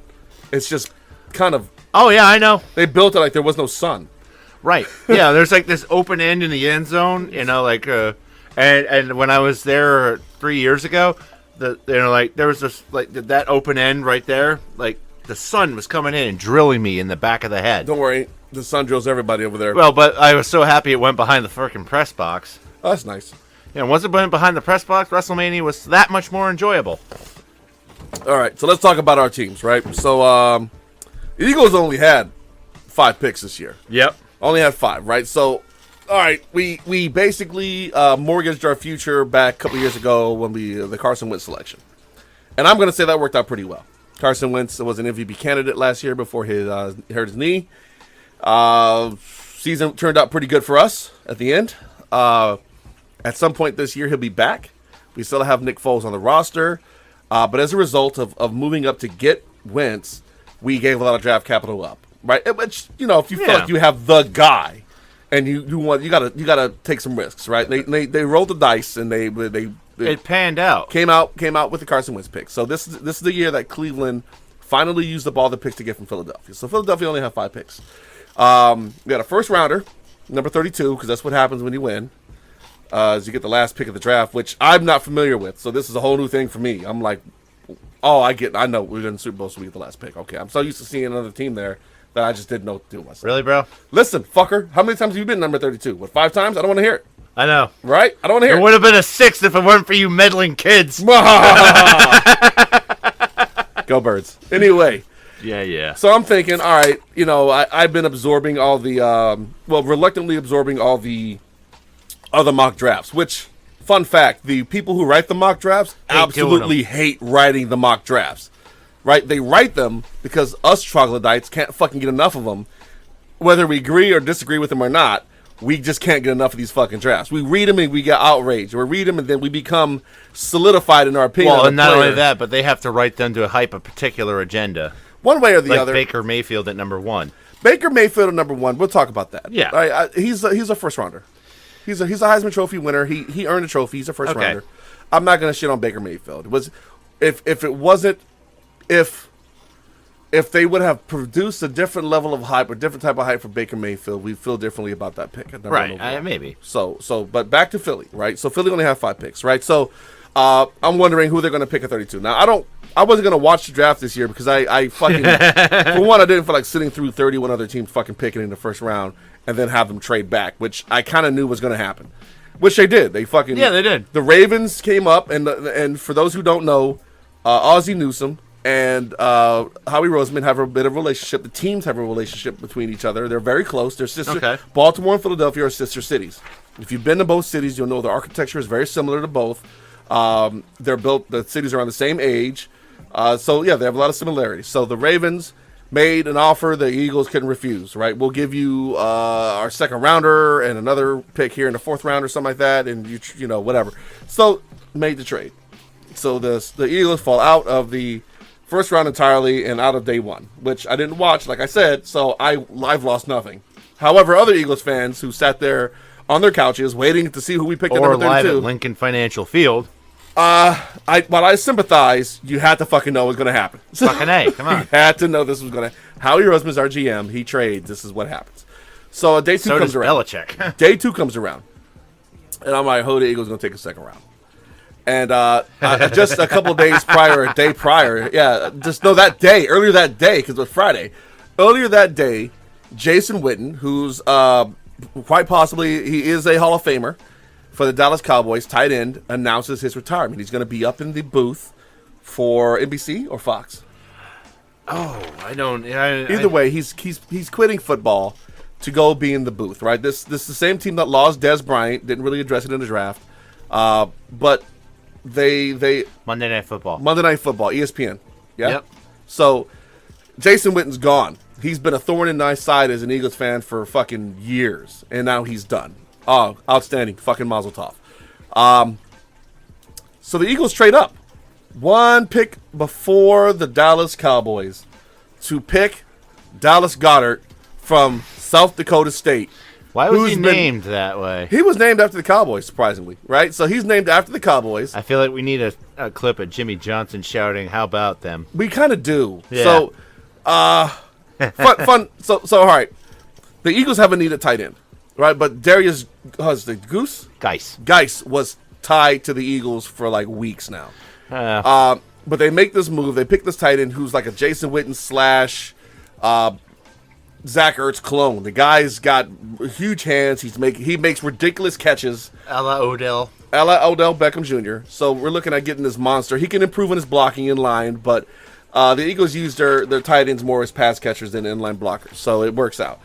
It's just kind of... Oh, yeah, I know. They built it like there was no sun. Right. Yeah, there's like this open end in the end zone, like... And when I was there 3 years ago, there was this, like, that open end right there, like... The sun was coming in and drilling me in the back of the head. Don't worry. The sun drills everybody over there. Well, but I was so happy it went behind the freaking press box. Oh, that's nice. Yeah, once it went behind the press box, WrestleMania was that much more enjoyable. All right, so let's talk about our teams, right? So, the Eagles only had 5 picks this year. Yep. Only had 5, right? So, all right, we basically mortgaged our future back a couple years ago when the Carson Wentz selection. And I'm going to say that worked out pretty well. Carson Wentz was an MVP candidate last year before he hurt his knee. Season turned out pretty good for us at the end. At some point this year, he'll be back. We still have Nick Foles on the roster. But as a result of moving up to get Wentz, we gave a lot of draft capital up, right? Which, if you feel like you have the guy and you gotta take some risks, right? They rolled the dice and it panned out. Came out with the Carson Wentz pick. So this is the year that Cleveland finally used up all the picks to get from Philadelphia. So Philadelphia only had 5 picks. We got a first rounder, number 32, because that's what happens when you win. As you get the last pick of the draft, which I'm not familiar with. So this is a whole new thing for me. I'm like, I know we're in the Super Bowl, so we get the last pick. Okay, I'm so used to seeing another team there that I just didn't know what to do myself. Really, bro? Listen, fucker, how many times have you been number 32? What, 5 times? I don't want to hear it. I know. Right? I don't want to hear it. It would have been a 6th if it weren't for you meddling kids. Go Birds. Anyway. Yeah. So I'm thinking, all right, I've been absorbing all the, reluctantly absorbing all the other mock drafts, which, fun fact, the people who write the mock drafts absolutely hate writing the mock drafts, right? They write them because us troglodytes can't fucking get enough of them. Whether we agree or disagree with them or not, we just can't get enough of these fucking drafts. We read them and we get outraged. We read them and then we become solidified in our opinion. Well, and not only that, but they have to write them to hype a particular agenda. One way or the other. Like Baker Mayfield at number 1. Baker Mayfield at number 1. We'll talk about that. Yeah. He's a first rounder. He's a Heisman Trophy winner. He earned a trophy. He's a first rounder. I'm not going to shit on Baker Mayfield. If they would have produced a different level of hype or different type of hype for Baker Mayfield, we'd feel differently about that pick. Right, maybe. But back to Philly, right? So Philly only have 5 picks, right? So I'm wondering who they're going to pick at 32. Now, I wasn't going to watch the draft this year because I fucking, for one, I didn't feel like sitting through 31 other teams fucking picking in the first round and then have them trade back, which I kind of knew was going to happen. Which they did. They did. The Ravens came up, and for those who don't know, Ozzie Newsome and Howie Roseman have a bit of a relationship. The teams have a relationship between each other. They're very close. They're sisters. Okay. Baltimore and Philadelphia are sister cities. If you've been to both cities, you'll know the architecture is very similar to both. They're built. The cities are on the same age. They have a lot of similarities. So the Ravens made an offer the Eagles couldn't refuse, right? We'll give you our second rounder and another pick here in the 4th round or something like that, and you whatever. So made the trade. So the Eagles fall out of the first round entirely and out of day one, which I didn't watch, like I said, so I've lost nothing. However, other Eagles fans who sat there on their couches waiting to see who we picked at number 32. Or live at Lincoln Financial Field. While I sympathize, you had to fucking know what was going to happen. Fucking A, come on. You had to know this was going to. Howie Roseman's our GM. He trades. This is what happens. So day two comes around. Belichick. Day two comes around. And I'm like, the Eagles going to take a second round. And just a couple days prior, a day prior, just know that day, earlier that day, because it was Friday. Earlier that day, Jason Witten, who's quite possibly, he is a Hall of Famer for the Dallas Cowboys, tight end, announces his retirement. He's going to be up in the booth for NBC or Fox. Oh, I don't. Either way, he's quitting football to go be in the booth. Right. This is the same team that lost Dez Bryant. Didn't really address it in the draft, but they Monday Night Football, ESPN. Yeah. Yep. So Jason Witten's gone. He's been a thorn in my side as an Eagles fan for fucking years, and now he's done. Oh, outstanding. Fucking mazel tov. So the Eagles trade up. One pick before the Dallas Cowboys to pick Dallas Goedert from South Dakota State. Why was he named that way? He was named after the Cowboys, surprisingly, right? So he's named after the Cowboys. I feel like we need a clip of Jimmy Johnson shouting, "How about them?" We kind of do. Yeah. So, fun. So all right. The Eagles have a need at tight end, right? But Darius, Geis was tied to the Eagles for like weeks now. But they make this move. They pick this tight end who's like a Jason Witten / Zach Ertz clone. The guy's got huge hands. He makes ridiculous catches. A la Odell Beckham Jr. So we're looking at getting this monster. He can improve on his blocking in line, but the Eagles use their tight ends more as pass catchers than inline blockers. So it works out.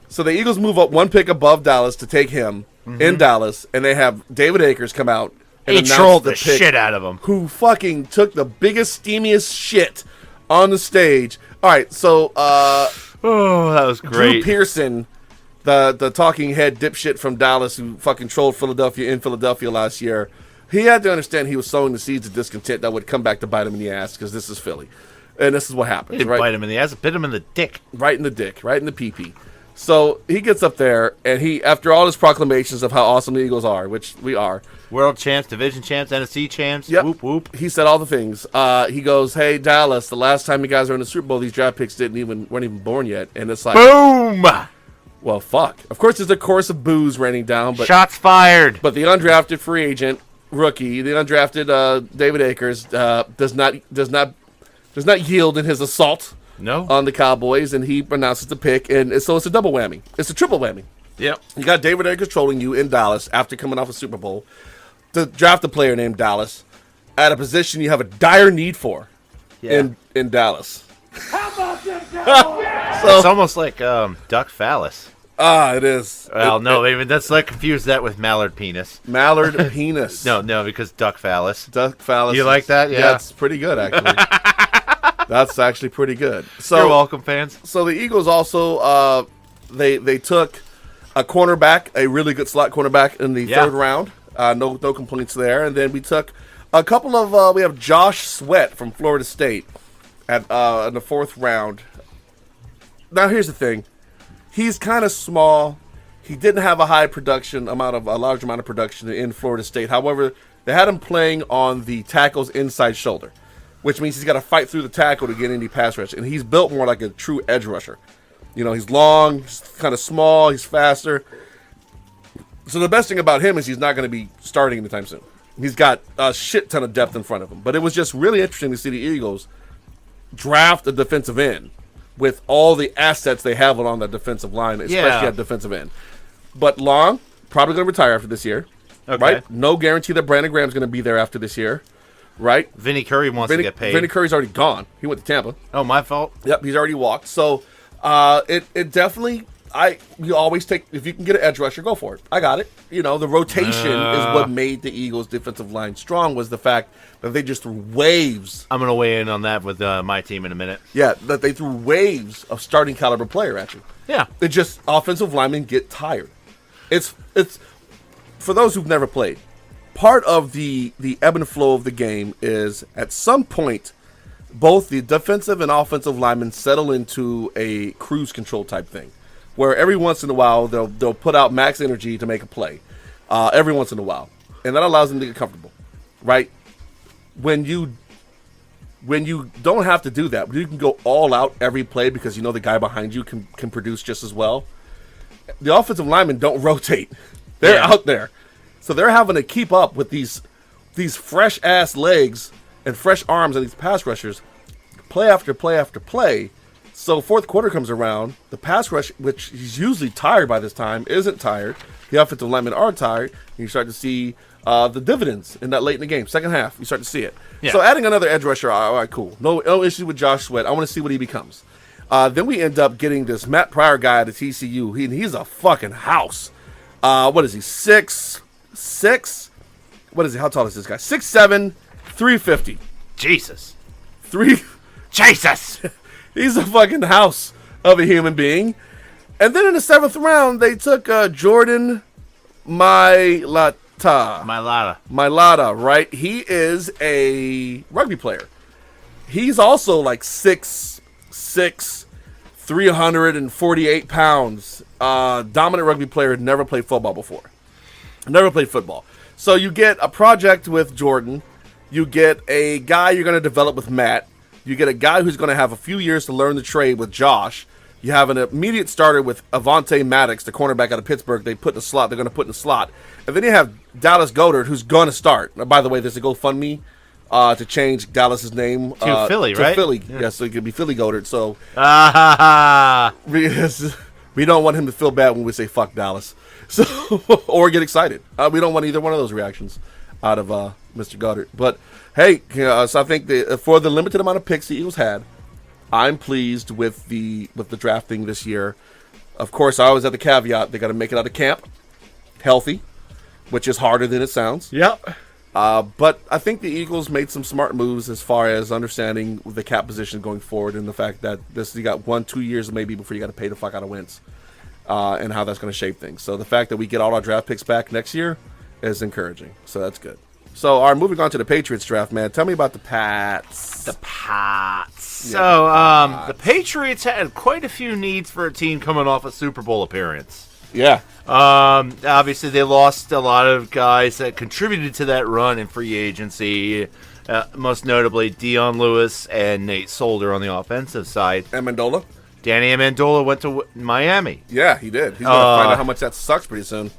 So the Eagles move up one pick above Dallas to take him in Dallas, and they have David Akers come out and announce trolled the shit out of him. Who fucking took the biggest, steamiest shit on the stage. All right, so oh, that was great. Drew Pearson, the talking head dipshit from Dallas who fucking trolled Philadelphia in Philadelphia last year, he had to understand he was sowing the seeds of discontent that would come back to bite him in the ass because this is Philly. And this is what happens. He didn't bite him in the ass, bit him in the dick. Right in the dick, right in the pee-pee. So he gets up there, and he, after all his proclamations of how awesome the Eagles are, which we are. World champs, division champs, NFC champs, yep. Whoop, whoop. He said all the things. He goes, hey, Dallas, the last time you guys were in the Super Bowl, these draft picks weren't even born yet. And it's like, boom! Well, fuck. Of course, there's a course of booze raining down. But shots fired. But the undrafted free agent, rookie, the undrafted David Akers, does not yield in his assault. No. On the Cowboys, and he announces the pick, and so it's a double whammy. It's a triple whammy. Yep. You got David Akers trolling you in Dallas after coming off a Super Bowl to draft a player named Dallas at a position you have a dire need for in Dallas. How about them Cowboys? So, it's almost like duck phallus. It is. Well, let's not confuse that with mallard penis. Mallard penis. No, because duck phallus. Duck phallus. You like that? Yeah. That's pretty good, actually. That's actually pretty good. So, you're welcome, fans. So the Eagles also they took a cornerback, a really good slot cornerback in the third round. No complaints there. And then we took a couple of we have Josh Sweat from Florida State at in the fourth round. Now here's the thing. He's kind of small. He didn't have a large amount of production in Florida State. However, they had him playing on the tackle's inside shoulder, which means he's got to fight through the tackle to get any pass rush. And he's built more like a true edge rusher. You know, he's long, he's kind of small, he's faster. So the best thing about him is he's not going to be starting anytime soon. He's got a shit ton of depth in front of him. But it was just really interesting to see the Eagles draft a defensive end with all the assets they have along that defensive line, especially at defensive end. But Long, probably going to retire after this year. Okay. Right? No guarantee that Brandon Graham's going to be there after this year. Right? Vinny Curry wants to get paid. Vinny Curry's already gone. He went to Tampa. Oh, my fault? Yep, he's already walked. So it definitely, you always take, if you can get an edge rusher, go for it. I got it. You know, the rotation is what made the Eagles' defensive line strong, was the fact that they just threw waves. I'm going to weigh in on that with my team in a minute. Yeah, that they threw waves of starting caliber player at you. Yeah. It just, offensive linemen get tired. It's for those who've never played, part of the ebb and flow of the game is at some point, both the defensive and offensive linemen settle into a cruise control type thing, where every once in a while they'll put out max energy to make a play, every once in a while, and that allows them to get comfortable, right? When you don't have to do that, when you can go all out every play because you know the guy behind you can produce just as well, the offensive linemen don't rotate. They're out there. So they're having to keep up with these fresh ass legs and fresh arms and these pass rushers play after play after play. So fourth quarter comes around, the pass rush, which is usually tired by this time, isn't tired. The offensive linemen are tired, and you start to see the dividends in that late in the game. Second half, you start to see it. Yeah. So adding another edge rusher, all right, cool. No issue with Josh Sweat. I want to see what he becomes. Then we end up getting this Matt Pryor guy at TCU. He's a fucking house. What is he, 6'6"? What is he? How tall is this guy? 6'7", 350. Jesus. Jesus! He's a fucking house of a human being. And then in the 7th round, they took Jordan Mailata, right? He is a rugby player. He's also like 6'6", 348 pounds. Dominant rugby player, never played football before. Never played football. So you get a project with Jordan. You get a guy you're going to develop with Matt. You get a guy who's going to have a few years to learn the trade with Josh. You have an immediate starter with Avonte Maddox, the cornerback out of Pittsburgh. They're going to put in the slot. And then you have Dallas Goedert, who's going to start. By the way, there's a GoFundMe to change Dallas's name to Philly, right? To Philly, yeah. So it could be Philly Goedert. So we don't want him to feel bad when we say fuck Dallas, so or get excited. We don't want either one of those reactions out of Mr. Goddard. But hey, so I think for the limited amount of picks the Eagles had, I'm pleased with the drafting this year. Of course, I always have the caveat: they got to make it out of camp healthy, which is harder than it sounds. Yep. But I think the Eagles made some smart moves as far as understanding the cap position going forward, and the fact that you got 1-2 years maybe before you got to pay the fuck out of Wentz, and how that's going to shape things. So the fact that we get all our draft picks back next year is encouraging. So that's good. So, all right, moving on to the Patriots draft, man. Tell me about the Pats. The Pats. Yeah, the Patriots had quite a few needs for a team coming off a Super Bowl appearance. Yeah. Obviously, they lost a lot of guys that contributed to that run in free agency, most notably Dion Lewis and Nate Solder on the offensive side. Amendola? Danny Amendola went to Miami. Yeah, he did. He's going to find out how much that sucks pretty soon.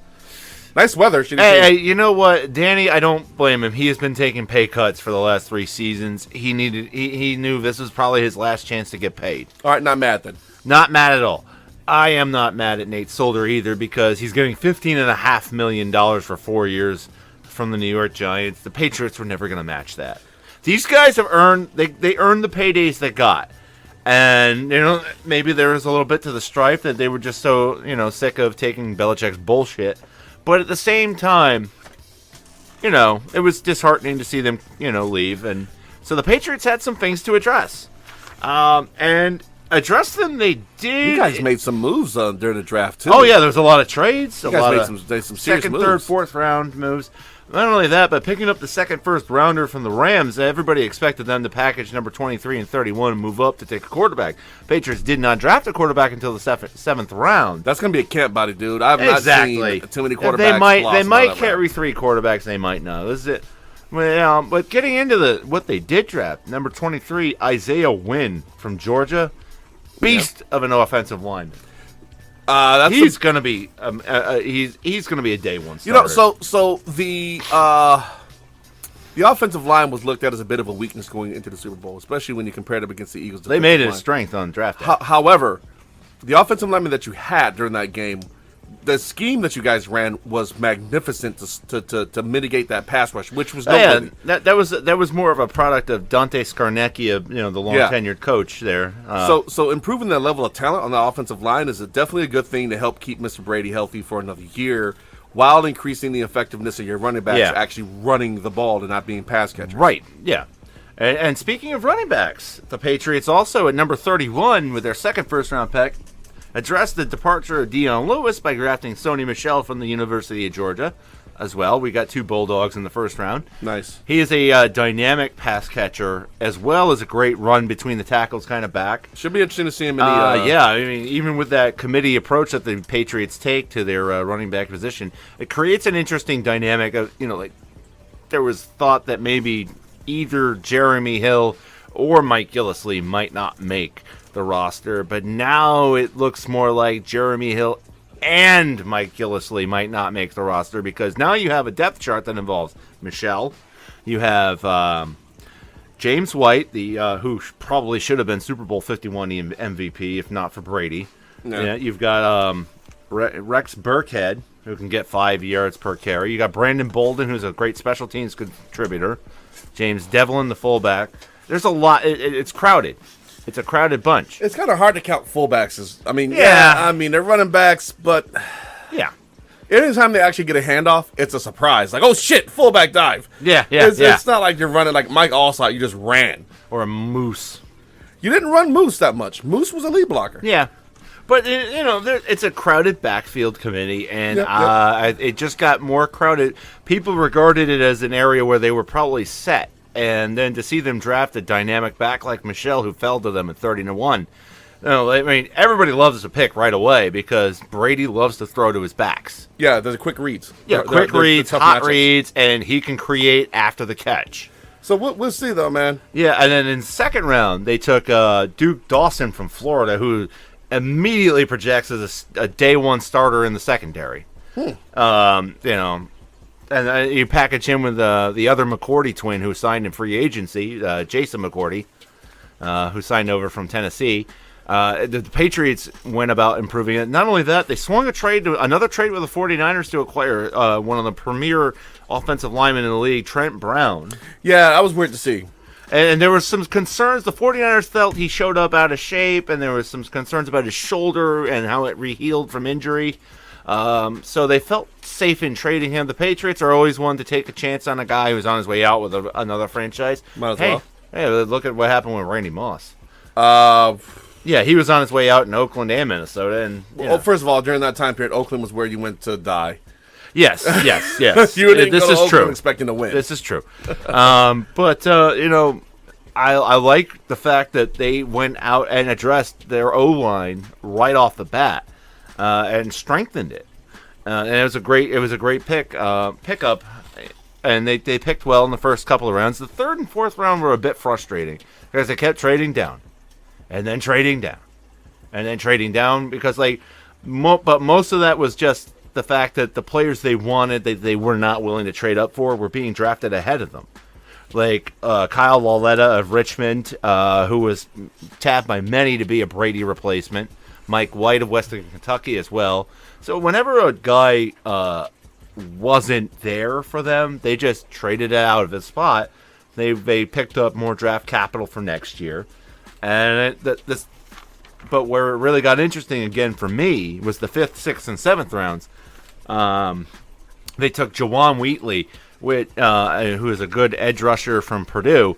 Nice weather. Hey, you know what? Danny, I don't blame him. He has been taking pay cuts for the last 3 seasons. He knew this was probably his last chance to get paid. All right, not mad then. Not mad at all. I am not mad at Nate Solder either because he's getting $15.5 million for 4 years from the New York Giants. The Patriots were never going to match that. These guys have earned they earned the paydays they got. And, maybe there was a little bit to the strife that they were just so, sick of taking Belichick's bullshit. But at the same time, it was disheartening to see them, leave. And so the Patriots had some things to address. And address them they did. You guys made some moves during the draft, too. Oh, yeah, there was a lot of trades. You guys made some serious second, moves. Third, fourth round moves. Not only that, but picking up the second first rounder from the Rams, everybody expected them to package number 23 and 31 and move up to take a quarterback. Patriots did not draft a quarterback until the seventh round. That's going to be a camp body, dude. I've not seen too many quarterbacks. They might carry 3 quarterbacks. They might not. This is it. Well, but getting into what they did draft, number 23, Isaiah Wynn from Georgia, beast of an offensive lineman. He's gonna be he's gonna be a day one starter. So the offensive line was looked at as a bit of a weakness going into the Super Bowl, especially when you compared it against the Eagles. They made it a strength on draft day. However, the offensive lineman that you had during that game, the scheme that you guys ran was magnificent to mitigate that pass rush, which was noteworthy. That was more of a product of Dante Scarnecchia, the long tenured coach there. So improving that level of talent on the offensive line is definitely a good thing to help keep Mr. Brady healthy for another year, while increasing the effectiveness of your running backs actually running the ball and not being pass catchers. Right. Yeah. And speaking of running backs, the Patriots also at number 31 with their second first round pick addressed the departure of Dion Lewis by drafting Sony Michel from the University of Georgia. as well. We got 2 Bulldogs in the first round. Nice. He is a dynamic pass catcher as well as a great run between the tackles kind of back. Should be interesting to see him in the... Yeah, I mean, even with that committee approach that the Patriots take to their running back position, it creates an interesting dynamic of, like, there was thought that maybe either Jeremy Hill or Mike Gillislee might not make the roster, but now it looks more like Jeremy Hill and Mike Gillislee might not make the roster, because now you have a depth chart that involves Michelle. You have James White, who probably should have been Super Bowl 51 MVP if not for Brady. No. Yeah, you've got Rex Burkhead, who can get 5 yards per carry. You got Brandon Bolden, who's a great special teams contributor. James Devlin, the fullback. There's a lot. It's crowded. It's a crowded bunch. It's kind of hard to count fullbacks. Yeah. They're running backs, but yeah. Anytime they actually get a handoff, it's a surprise. Like, oh shit, fullback dive. Yeah. It's not like you're running like Mike Allstott. You just ran. Or a Moose. You didn't run Moose that much. Moose was a lead blocker. Yeah. But, it's a crowded backfield committee, and it just got more crowded. People regarded it as an area where they were probably set. And then to see them draft a dynamic back like Michelle, who fell to them at 30-1. Everybody loves to pick right away because Brady loves to throw to his backs. Yeah, there's quick reads. Yeah, quick reads, hot reads, and he can create after the catch. So we'll see, though, man. Yeah, and then in the second round, they took Duke Dawson from Florida, who immediately projects as a day one starter in the secondary. And you package him with the other McCourty twin who signed in free agency, Jason McCourty, who signed over from Tennessee. The Patriots went about improving it. Not only that, they swung another trade with the 49ers to acquire one of the premier offensive linemen in the league, Trent Brown. Yeah, that was weird to see. And there were some concerns. The 49ers felt he showed up out of shape, and there was some concerns about his shoulder and how it rehealed from injury. So they felt safe in trading him. The Patriots are always one to take a chance on a guy who's on his way out with another franchise. Might as well. Hey, look at what happened with Randy Moss. Yeah, he was on his way out in Oakland and Minnesota. And well, first of all, during that time period, Oakland was where you went to die. Yes. You didn't go to Oakland expecting to win. This is true. But I like the fact that they went out and addressed their O-line right off the bat. And strengthened it, and it was a great pickup, and they picked well in the first couple of rounds. The third and fourth round were a bit frustrating because they kept trading down, and then trading down, and then trading down because but most of that was just the fact that the players they wanted they were not willing to trade up for were being drafted ahead of them. Like Kyle Lauletta of Richmond, who was tapped by many to be a Brady replacement. Mike White of Western Kentucky as well. So whenever a guy wasn't there for them, they just traded it out of his spot. They picked up more draft capital for next year. And but where it really got interesting again for me was the 5th, 6th, and 7th rounds. They took Jawan Wheatley, who is a good edge rusher from Purdue.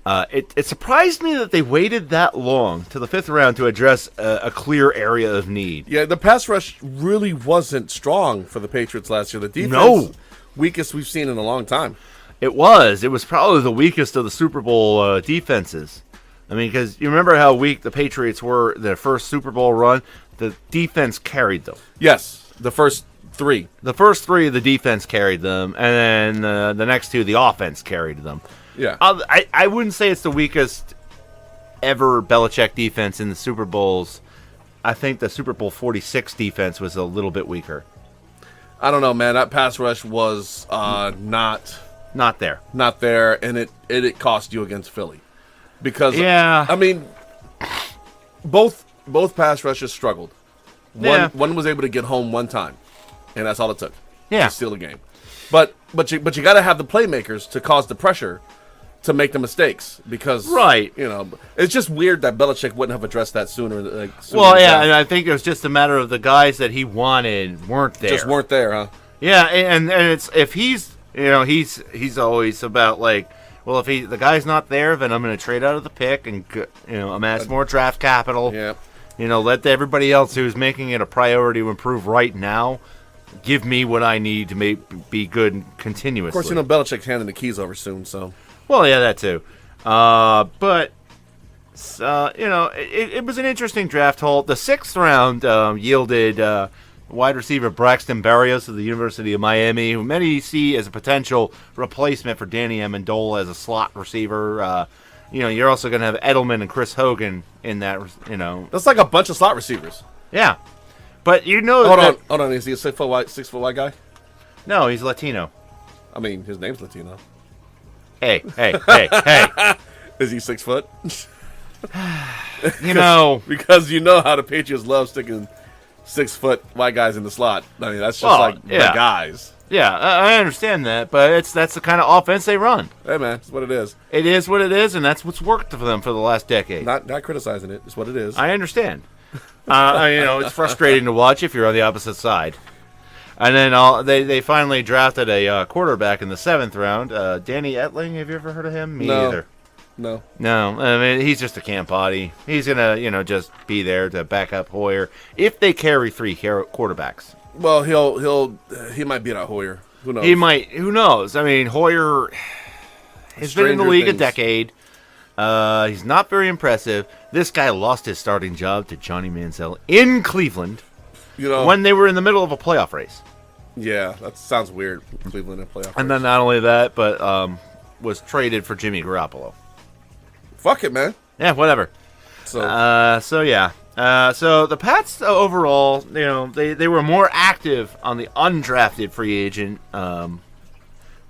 It surprised me that they waited that long to the 5th round to address a clear area of need. Yeah, the pass rush really wasn't strong for the Patriots last year. The defense, weakest we've seen in a long time. It was probably the weakest of the Super Bowl defenses. I mean, because you remember how weak the Patriots were their first Super Bowl run? The defense carried them. Yes, the first 3. The first 3, the defense carried them, and then the next 2, the offense carried them. Yeah, I wouldn't say it's the weakest ever Belichick defense in the Super Bowls. I think the Super Bowl 46 defense was a little bit weaker. I don't know, man. That pass rush was not there, and it cost you against Philly because both pass rushes struggled. One was able to get home one time, and that's all it took to steal the game. But you got to have the playmakers to cause the pressure to make the mistakes because it's just weird that Belichick wouldn't have addressed that sooner. And I think it was just a matter of the guys that he wanted weren't there. Just weren't there, huh? Yeah, and it's if he's always about well, if the guy's not there, then I'm going to trade out of the pick and amass more draft capital. Yeah. Let everybody else who's making it a priority to improve right now give me what I need to be good continuously. Of course, Belichick's handing the keys over soon, so. Well, yeah, that too. But it was an interesting draft haul. The 6th round yielded wide receiver Braxton Berrios of the University of Miami, who many see as a potential replacement for Danny Amendola as a slot receiver. You're also going to have Edelman and Chris Hogan in that. That's like a bunch of slot receivers. Yeah, but hold on. Is he a 6 foot wide guy? No, he's Latino. I mean, his name's Latino. Hey. Is he 6 foot? Because you know how the Patriots love sticking 6 foot white guys in the slot. I mean, that's just the guys. Yeah, I understand that, but that's the kind of offense they run. Hey, man, it's what it is. It is what it is, and that's what's worked for them for the last decade. Not criticizing it. It's what it is. I understand. It's frustrating to watch if you're on the opposite side. And then they finally drafted a quarterback in the 7th round. Danny Etling, have you ever heard of him? Me either. No. I mean, he's just a camp body. He's gonna, just be there to back up Hoyer if they carry 3 quarterbacks. Well, he might beat out Hoyer. Who knows? He might. Who knows? I mean, Hoyer has been in the league a decade. He's not very impressive. This guy lost his starting job to Johnny Manziel in Cleveland. When they were in the middle of a playoff race. Yeah, that sounds weird. Cleveland in a playoff race. And then not only that, but was traded for Jimmy Garoppolo. Fuck it, man. Yeah, whatever. So yeah. So the Pats overall, they were more active on the undrafted free agent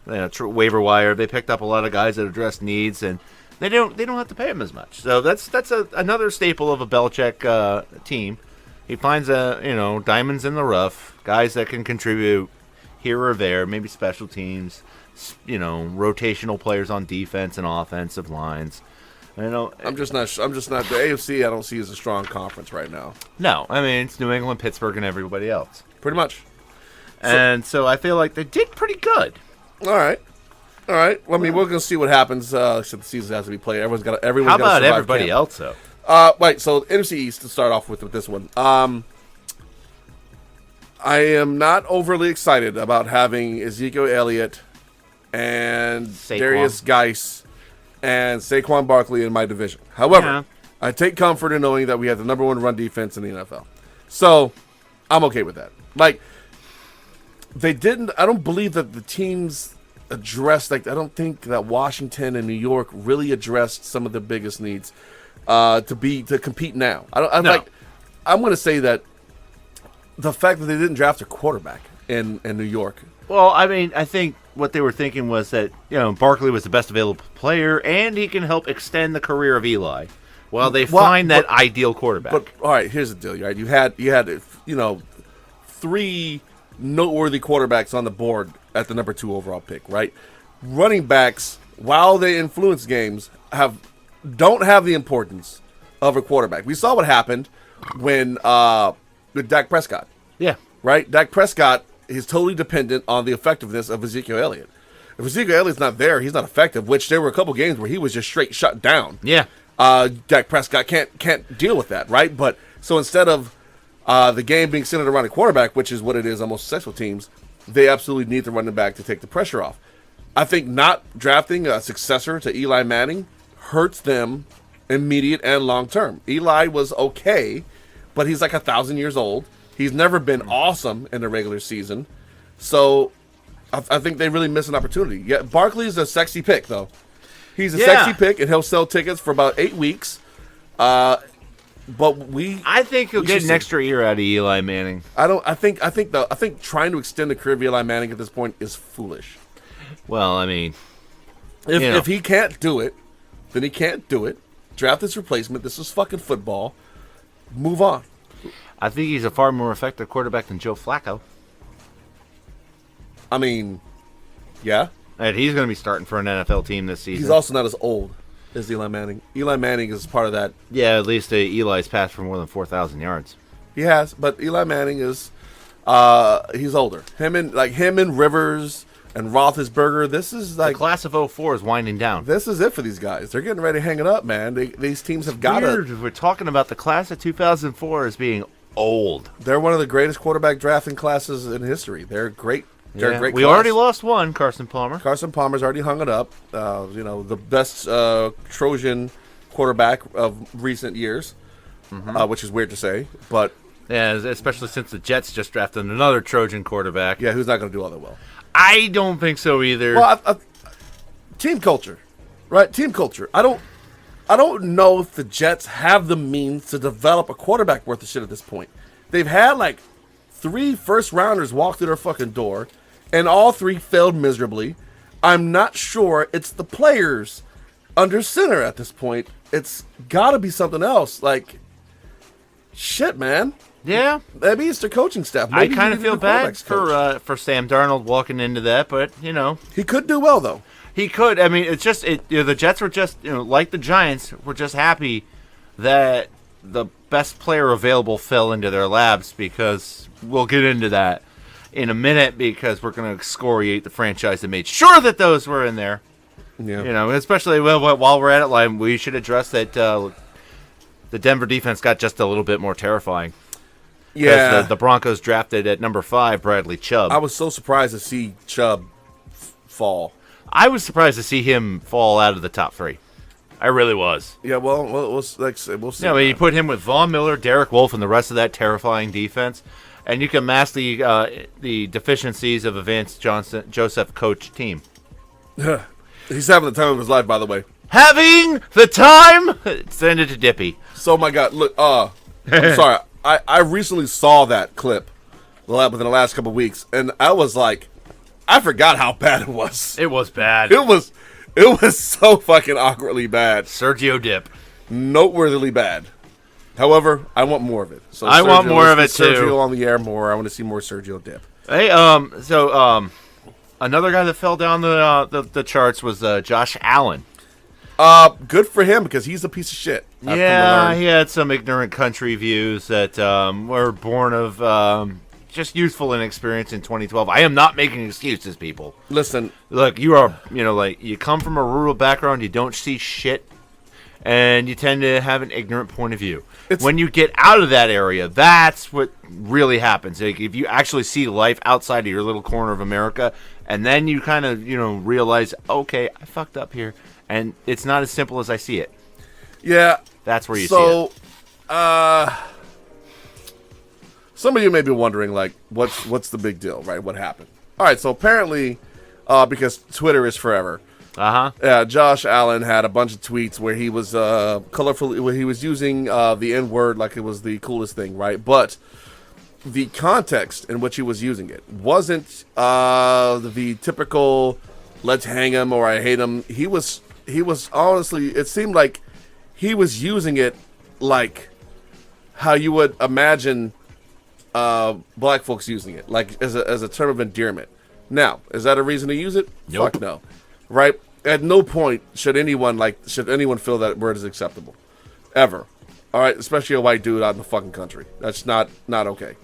waiver wire. They picked up a lot of guys that address needs, and they don't have to pay them as much. So that's another staple of a Belichick team. He finds diamonds in the rough, guys that can contribute here or there, maybe special teams, rotational players on defense and offensive lines. I'm just not. The AFC. I don't see as a strong conference right now. No, I mean it's New England, Pittsburgh, and everybody else. Pretty much. And so I feel like they did pretty good. All right. Well, I mean, we're gonna see what happens. Except the season has to be played. Everyone's got. How about everybody else though? Right. So NFC East to start off with this one. I am not overly excited about having Ezekiel Elliott and Darius Geis and Saquon Barkley in my division. However, I take comfort in knowing that we have the number 1 run defense in the NFL. So, I'm okay with that. Like, I don't believe that the teams addressed, I don't think that Washington and New York really addressed some of the biggest needs to compete now. I'm going to say that the fact that they didn't draft a quarterback in New York. Well, I mean, I think what they were thinking was that, Barkley was the best available player, and he can help extend the career of Eli while they find that ideal quarterback. But, all right, here's the deal, right? You had 3 noteworthy quarterbacks on the board at the number 2 overall pick, right? Running backs, while they influence games, don't have the importance of a quarterback. We saw what happened with Dak Prescott. Yeah. Right? Dak Prescott is totally dependent on the effectiveness of Ezekiel Elliott. If Ezekiel Elliott's not there, he's not effective, which there were a couple games where he was just straight shut down. Yeah. Dak Prescott can't deal with that, right? But so instead of the game being centered around a quarterback, which is what it is on most successful teams, they absolutely need the running back to take the pressure off. I think not drafting a successor to Eli Manning hurts them immediate and long term. Eli was okay, but he's like 1,000 years old. He's never been awesome in the regular season. So I think they really miss an opportunity. Yeah, Barkley's a sexy pick, though. He's a sexy pick, and he'll sell tickets for about 8 weeks. I think he'll get an extra year out of Eli Manning. I think trying to extend the career of Eli Manning at this point is foolish. Well, I mean, if he can't do it, then he can't do it. Draft his replacement. This is fucking football. Move on. I think he's a far more effective quarterback than Joe Flacco. I mean, yeah. And he's going to be starting for an NFL team this season. He's also not as old as Eli Manning. Eli Manning is part of that. Yeah, at least Eli's passed for more than 4,000 yards. He has, but Eli Manning is he's older. Him and Rivers and Roethlisberger. This is like the class of 2004 is winding down. This is it for these guys. They're getting ready to hang it up, man. These teams have got to. We're talking about the class of 2004 as being old. They're one of the greatest quarterback drafting classes in history. They're great. They're a great We class. already lost one, Carson Palmer. Carson Palmer's already hung it up. The best Trojan quarterback of recent years, which is weird to say, but yeah, especially since the Jets just drafted another Trojan quarterback. yeah, who's not going to do all that well? I don't think so either. Well, team culture, right? Team culture. I don't know if the Jets have the means to develop a quarterback worth of shit at this point. They've had like 3 first-rounders walk through their fucking door, and all 3 failed miserably. I'm not sure it's the players under center at this point. It's got to be something else. Like, shit, man. Yeah. Maybe it's the coaching staff. Maybe I kind of feel bad for Sam Darnold walking into that, but, he could do well, though. He could. I mean, it's just the Jets were just, like the Giants, were just happy that the best player available fell into their laps, because we'll get into that in a minute, because we're going to excoriate the franchise that made sure that those were in there. Yeah. Especially while we're at it, like, we should address that the Denver defense got just a little bit more terrifying. Yeah. The Broncos drafted at number 5 Bradley Chubb. I was so surprised to see Chubb fall. I was surprised to see him fall out of the top 3. I really was. Yeah, we'll see. Yeah, you put him with Von Miller, Derek Wolfe, and the rest of that terrifying defense, and you can mask the deficiencies of a Vance Joseph coach team. He's having the time of his life, by the way. Having the time? Send it to Dippy. So, my God, look, I'm sorry. I recently saw that clip within the last couple of weeks, and I was like, I forgot how bad it was. It was bad. It was so fucking awkwardly bad. Sergio Dip. Noteworthily bad. However, I want more of it. So I want more of it, too. Sergio on the air more. I want to see more Sergio Dip. Hey, another guy that fell down the charts was Josh Allen. Good for him, because he's a piece of shit. Yeah, he had some ignorant country views that were born of just youthful inexperience in 2012. I am not making excuses, people. Listen. Look, you are, you come from a rural background, you don't see shit, and you tend to have an ignorant point of view. When you get out of that area, that's what really happens. Like, if you actually see life outside of your little corner of America, and then you kind of, realize, okay, I fucked up here, and it's not as simple as I see it. Yeah. That's where you see it. Some of you may be wondering, like, what's the big deal, right? What happened? All right, so apparently, because Twitter is forever. Josh Allen had a bunch of tweets where he was where he was using the N-word like it was the coolest thing, right? But the context in which he was using it wasn't the typical "let's hang him" or "I hate him." He was honestly, it seemed like he was using it like how you would imagine black folks using it, like as a term of endearment. Now, is that a reason to use it? Nope. Fuck no. Right? At no point should anyone feel that word is acceptable, ever. All right, especially a white dude out in the fucking country. That's not okay.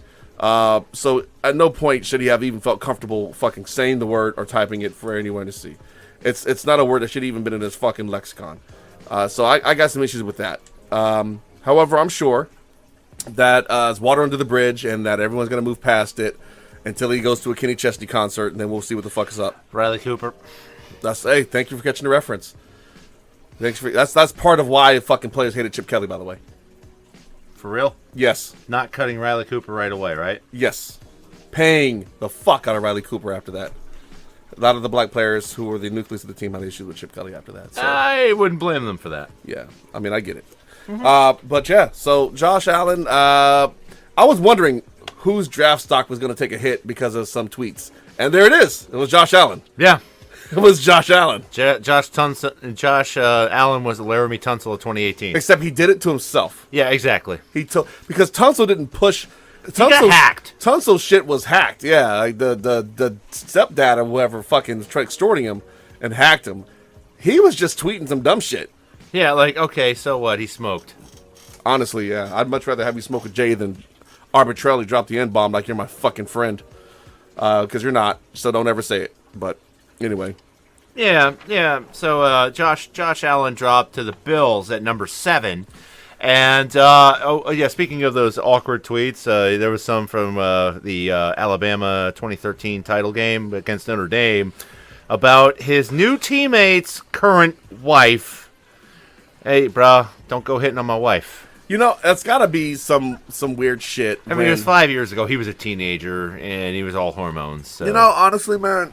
So at no point should he have even felt comfortable fucking saying the word or typing it for anyone to see. It's not a word that should even been in his fucking lexicon. So I got some issues with that. However, I'm sure that it's water under the bridge and that everyone's gonna move past it until he goes to a Kenny Chesney concert, and then we'll see what the fuck is up. Riley Cooper. Hey, thank you for catching the reference. That's part of why fucking players hated Chip Kelly, by the way. For real? Yes. Not cutting Riley Cooper right away, right? Yes. Paying the fuck out of Riley Cooper after that. A lot of the black players who were the nucleus of the team had issues with Chip Kelly after that. So. I wouldn't blame them for that. Yeah. I mean, I get it. But yeah, so Josh Allen, I was wondering whose draft stock was going to take a hit because of some tweets. And there it is. It was Josh Allen. Yeah. It was Josh Allen. Josh Allen was the Laramie Tunsil of 2018. Except he did it to himself. Yeah, exactly. Because Tunsil didn't push. He got hacked. Tunsil's shit was hacked. Yeah, like the stepdad or whoever fucking tried extorting him and hacked him. He was just tweeting some dumb shit. Yeah, like, okay, so what? He smoked. Honestly, yeah. I'd much rather have you smoke a J than arbitrarily drop the N-bomb like you're my fucking friend. Because you're not, so don't ever say it. But anyway. Yeah. So Josh Allen dropped to the Bills at number 7. And, speaking of those awkward tweets, there was some from the Alabama 2013 title game against Notre Dame about his new teammate's current wife. Hey, bruh, don't go hitting on my wife. That's got to be some weird shit. I mean, it was 5 years ago. He was a teenager, and he was all hormones. So. Honestly, man,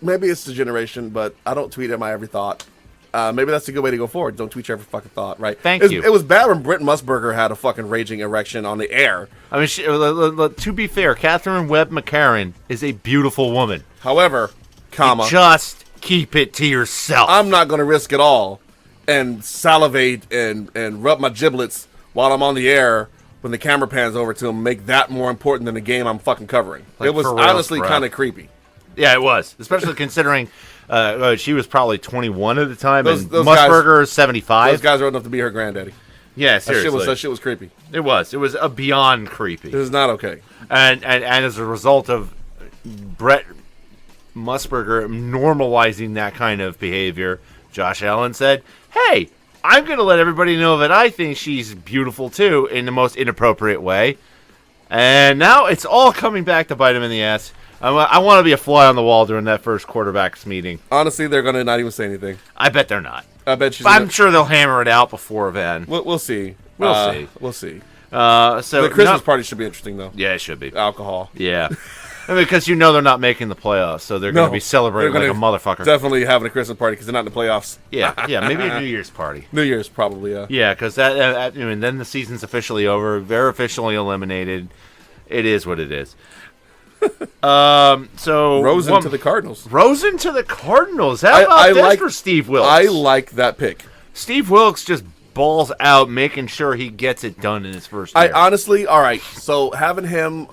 maybe it's the generation, but I don't tweet at my every thought. Maybe that's a good way to go forward. Don't tweet your every fucking thought, right? Thank you. It was bad when Britt Musburger had a fucking raging erection on the air. I mean, to be fair, Catherine Webb McCarron is a beautiful woman. However, just keep it to yourself. I'm not going to risk it all and salivate and rub my giblets while I'm on the air when the camera pans over to him, make that more important than the game I'm fucking covering. It was honestly kind of creepy. Yeah, it was, especially considering she was probably 21 at the time, and Musburger is 75. Those guys are old enough to be her granddaddy. Yeah, seriously. That shit was creepy. It was a beyond creepy. It was not okay. And as a result of Brett Musburger normalizing that kind of behavior, Josh Allen said, hey, I'm going to let everybody know that I think she's beautiful, too, in the most inappropriate way. And now it's all coming back to bite him in the ass. I want to be a fly on the wall during that first quarterbacks meeting. Honestly, they're going to not even say anything. I bet they're not. I bet she's I'm sure they'll hammer it out before then. We'll see. We'll see. So the Christmas party should be interesting, though. Yeah, it should be. Alcohol. Yeah. Because they're not making the playoffs, so they're going to be celebrating like a motherfucker. Definitely having a Christmas party because they're not in the playoffs. Yeah, maybe a New Year's party. New Year's, probably, yeah. Yeah, because then the season's officially over. They're officially eliminated. It is what it is. So Rosen to the Cardinals. Rosen to the Cardinals. How about this for Steve Wilkes? I like that pick. Steve Wilkes just balls out, making sure he gets it done in his first year. All right. So having him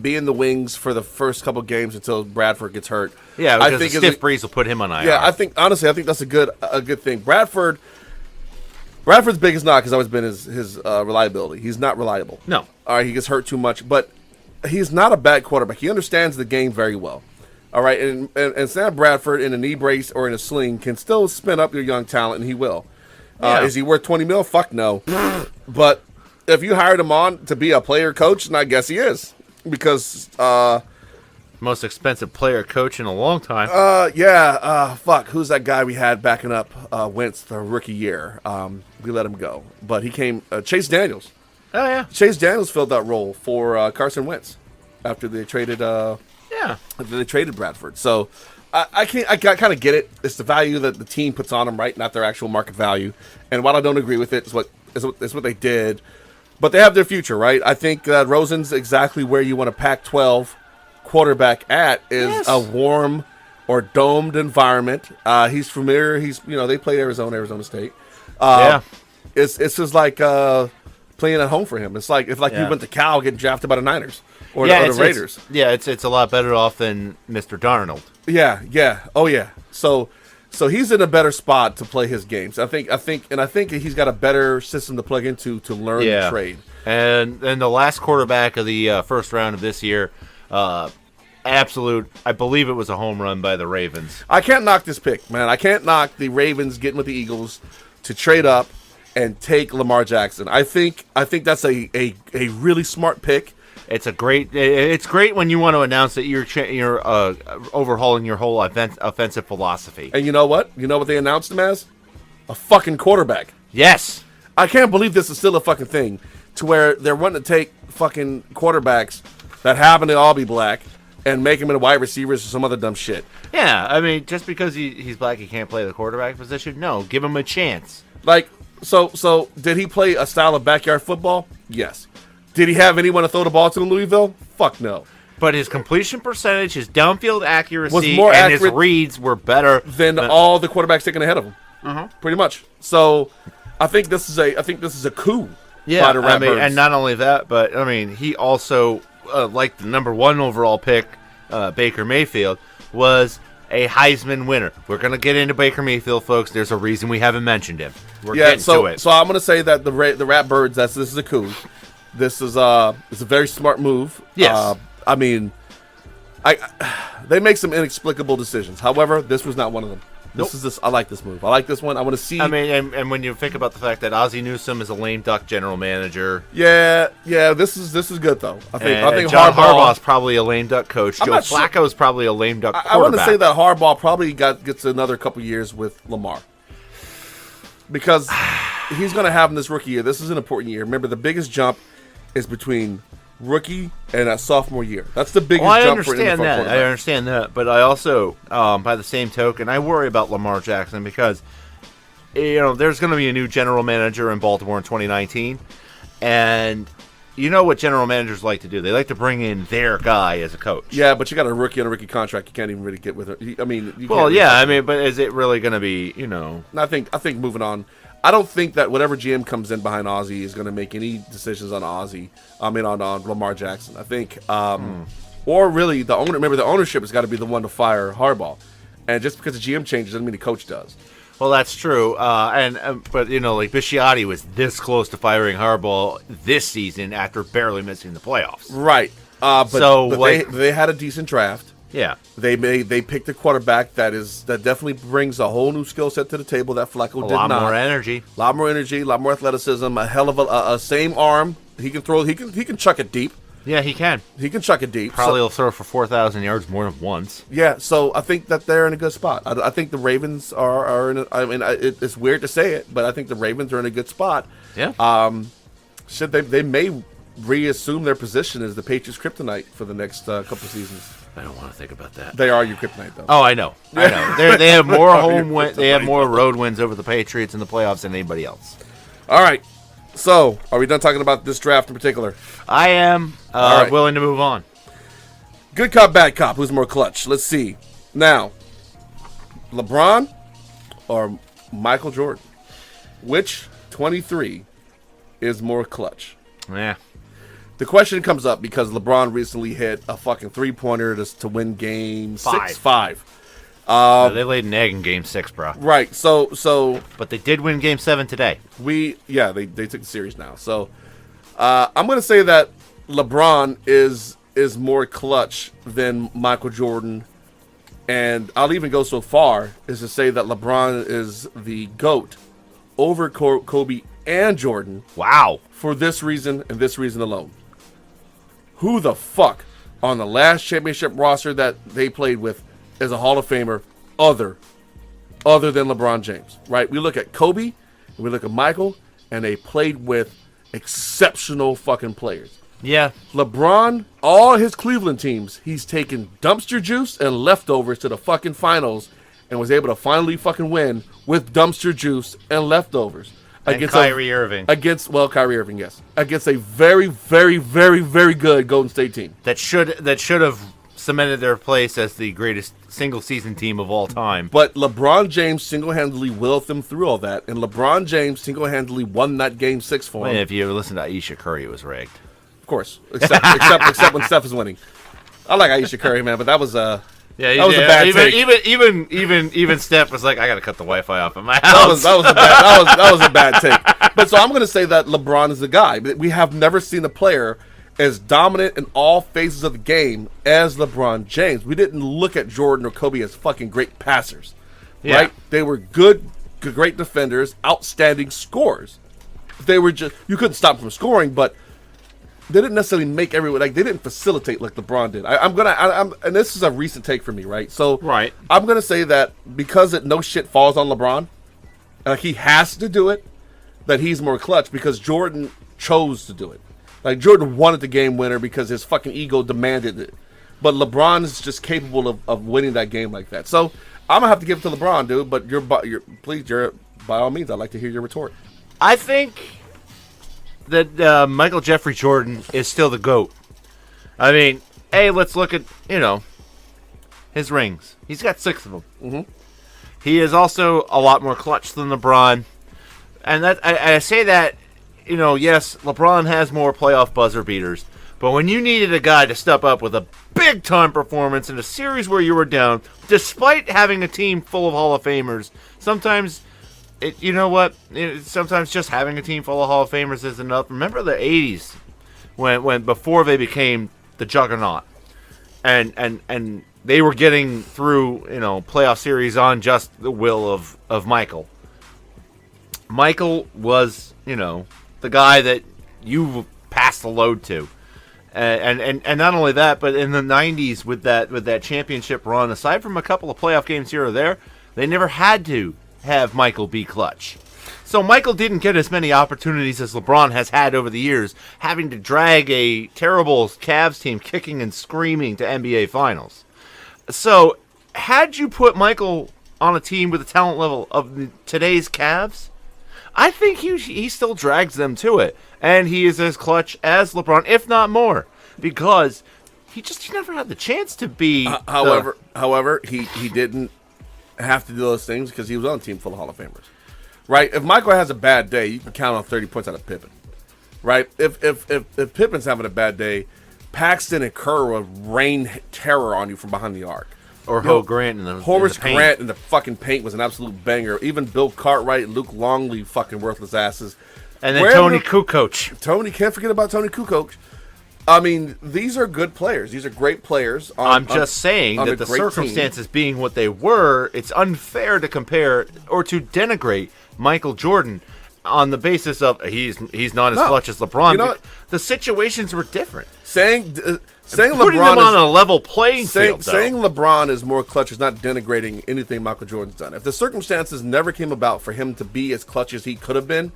be in the wings for the first couple games until Bradford gets hurt. Yeah, because the stiff breeze will put him on IR. Yeah, I think that's a good thing. Bradford's biggest knock has always been his reliability. He's not reliable. No. All right, he gets hurt too much, but he's not a bad quarterback. He understands the game very well. All right, and Sam Bradford in a knee brace or in a sling can still spin up your young talent, and he will. Is he worth $20 million? Fuck no. But if you hired him on to be a player coach, then I guess he is. Because most expensive player coach in a long time. Fuck. Who's that guy we had backing up Wentz the rookie year? We let him go. But he came Chase Daniels. Oh yeah. Chase Daniels filled that role for Carson Wentz after they traded Bradford. So I kind of get it. It's the value that the team puts on them, right? Not their actual market value. And while I don't agree with it, it's what they did. But they have their future, right? I think that Rosen's exactly where you want a Pac-12 quarterback at is a warm or domed environment. He's familiar. They played Arizona State. It's just like playing at home for him. It's like you went to Cal getting drafted by the Niners or the Raiders. It's a lot better off than Mr. Darnold. Yeah. Oh yeah. So he's in a better spot to play his games. I think he's got a better system to plug into to learn the trade. And the last quarterback of the first round of this year, absolute. I believe it was a home run by the Ravens. I can't knock this pick, man. I can't knock the Ravens getting with the Eagles to trade up and take Lamar Jackson. I think that's a really smart pick. It's great when you want to announce that you're overhauling your whole offensive philosophy. And you know what? You know what they announced him as? A fucking quarterback. Yes. I can't believe this is still a fucking thing, to where they're wanting to take fucking quarterbacks that happen to all be black and make him into wide receivers or some other dumb shit. Yeah, I mean, just because he's black, he can't play the quarterback position? No, give him a chance. Like, so did he play a style of backyard football? Yes. Did he have anyone to throw the ball to in Louisville? Fuck no. But his completion percentage, his downfield accuracy, and his reads were better than all the quarterbacks taken ahead of him. Pretty much. So I think this is a coup. Yeah, and not only that, but he also, like the number one overall pick, Baker Mayfield, was a Heisman winner. We're gonna get into Baker Mayfield, folks. There's a reason we haven't mentioned him. We're getting to it. So I'm gonna say that the Rat Birds. This is a coup. This is it's a very smart move. Yes. They make some inexplicable decisions. However, this was not one of them. I like this move. I like this one. I want to see. I mean, and when you think about the fact that Ozzie Newsome is a lame duck general manager. Yeah. This is good though. I think John Harbaugh's probably a lame duck coach. Joe Flacco's probably a lame duck quarterback. I want to say that Harbaugh probably gets another couple years with Lamar. Because he's going to have in this rookie year. This is an important year. Remember, the biggest jump is between rookie and a sophomore year. That's the biggest jump for an NFL quarterback. I understand that. But I also, by the same token, I worry about Lamar Jackson because, there's going to be a new general manager in Baltimore in 2019. And you know what general managers like to do. They like to bring in their guy as a coach. Yeah, but you got a rookie on a rookie contract. You can't even really get with it. I mean, but is it really going to be, I think moving on. I don't think that whatever GM comes in behind Ozzie is going to make any decisions on on Lamar Jackson. I think, or really the owner. Remember, the ownership has got to be the one to fire Harbaugh, and just because the GM changes doesn't mean the coach does. Well, that's true, but Bisciotti was this close to firing Harbaugh this season after barely missing the playoffs. Right, but they had a decent draft. Yeah, they picked a quarterback that definitely brings a whole new skill set to the table that Flacco did not. A lot more energy, a lot more athleticism, a hell of a same arm. He can throw. He can chuck it deep. Yeah, he can. He can chuck it deep. Probably will throw for 4,000 yards more than once. Yeah, so I think that they're in a good spot. I think the Ravens are in it's weird to say it, but I think the Ravens are in a good spot. Yeah. They may reassume their position as the Patriots' kryptonite for the next couple seasons. I don't want to think about that. They are your kryptonite, though. Oh, I know. They have more They have more road wins over the Patriots in the playoffs than anybody else. All right. So, are we done talking about this draft in particular? I am willing to move on. Good cop, bad cop. Who's more clutch? Let's see. Now, LeBron or Michael Jordan? Which 23 is more clutch? Yeah. The question comes up because LeBron recently hit a fucking three-pointer to win game 5. They laid an egg in game 6, bro. Right. So. But they did win game 7 today. They took the series now. So, I'm going to say that LeBron is more clutch than Michael Jordan, and I'll even go so far as to say that LeBron is the GOAT over Kobe and Jordan. Wow. For this reason and this reason alone. Who the fuck on the last championship roster that they played with is a Hall of Famer other than LeBron James, right? We look at Kobe, and we look at Michael, and they played with exceptional fucking players. Yeah. LeBron, all his Cleveland teams, he's taken dumpster juice and leftovers to the fucking finals and was able to finally fucking win with dumpster juice and leftovers. And Kyrie Irving. Kyrie Irving, yes. Against a very, very, very, very good Golden State team. That should have cemented their place as the greatest single-season team of all time. But LeBron James single-handedly willed them through all that, and LeBron James single-handedly won that Game 6 for him. If you listen to Aisha Curry, it was rigged. Of course, except when Steph is winning. I like Aisha Curry, man, but that was a bad take. Even Steph was like, I got to cut the Wi-Fi off in my house. That was a bad take. But so I'm going to say that LeBron is the guy. We have never seen a player as dominant in all phases of the game as LeBron James. We didn't look at Jordan or Kobe as fucking great passers, right? They were great defenders, outstanding scorers. They were you couldn't stop them from scoring, but they didn't necessarily make everyone they didn't facilitate like LeBron did. And this is a recent take for me, right? So right. I'm gonna say that because no shit falls on LeBron, he has to do it. That he's more clutch because Jordan chose to do it. Like Jordan wanted the game winner because his fucking ego demanded it. But LeBron is just capable of winning that game like that. So I'm gonna have to give it to LeBron, dude. But please, by all means, I'd like to hear your retort. I think that Michael Jeffrey Jordan is still the GOAT. I mean, let's look at, his rings. He's got 6 of them. Mm-hmm. He is also a lot more clutch than LeBron. And that I say that, yes, LeBron has more playoff buzzer beaters. But when you needed a guy to step up with a big-time performance in a series where you were down, despite having a team full of Hall of Famers, sometimes... sometimes just having a team full of Hall of Famers is enough. Remember the 80s when before they became the juggernaut and they were getting through, playoff series on just the will of Michael. Michael was, the guy that you passed the load to. And not only that, but in the 90s with that championship run, aside from a couple of playoff games here or there, they never had to have Michael be clutch. So Michael didn't get as many opportunities as LeBron has had over the years, having to drag a terrible Cavs team kicking and screaming to NBA Finals. So had you put Michael on a team with the talent level of today's Cavs, I think he still drags them to it. And he is as clutch as LeBron, if not more, because he never had the chance to be. However, he didn't have to do those things because he was on a team full of Hall of Famers. Right? If Michael has a bad day, you can count on 30 points out of Pippen. Right? If Pippen's having a bad day, Paxton and Kerr will rain terror on you from behind the arc. Or Horace Grant in the Grant in the fucking paint was an absolute banger. Even Bill Cartwright, Luke Longley, fucking worthless asses. And then Tony Kukoc. Tony, can't forget about Tony Kukoc. I mean, these are good players. These are great players. I'm just saying that the circumstances being what they were, it's unfair to compare or to denigrate Michael Jordan on the basis of he's not as clutch as LeBron. The situations were different. Saying putting LeBron them on a level playing field. Saying LeBron is more clutch is not denigrating anything Michael Jordan's done. If the circumstances never came about for him to be as clutch as he could have been,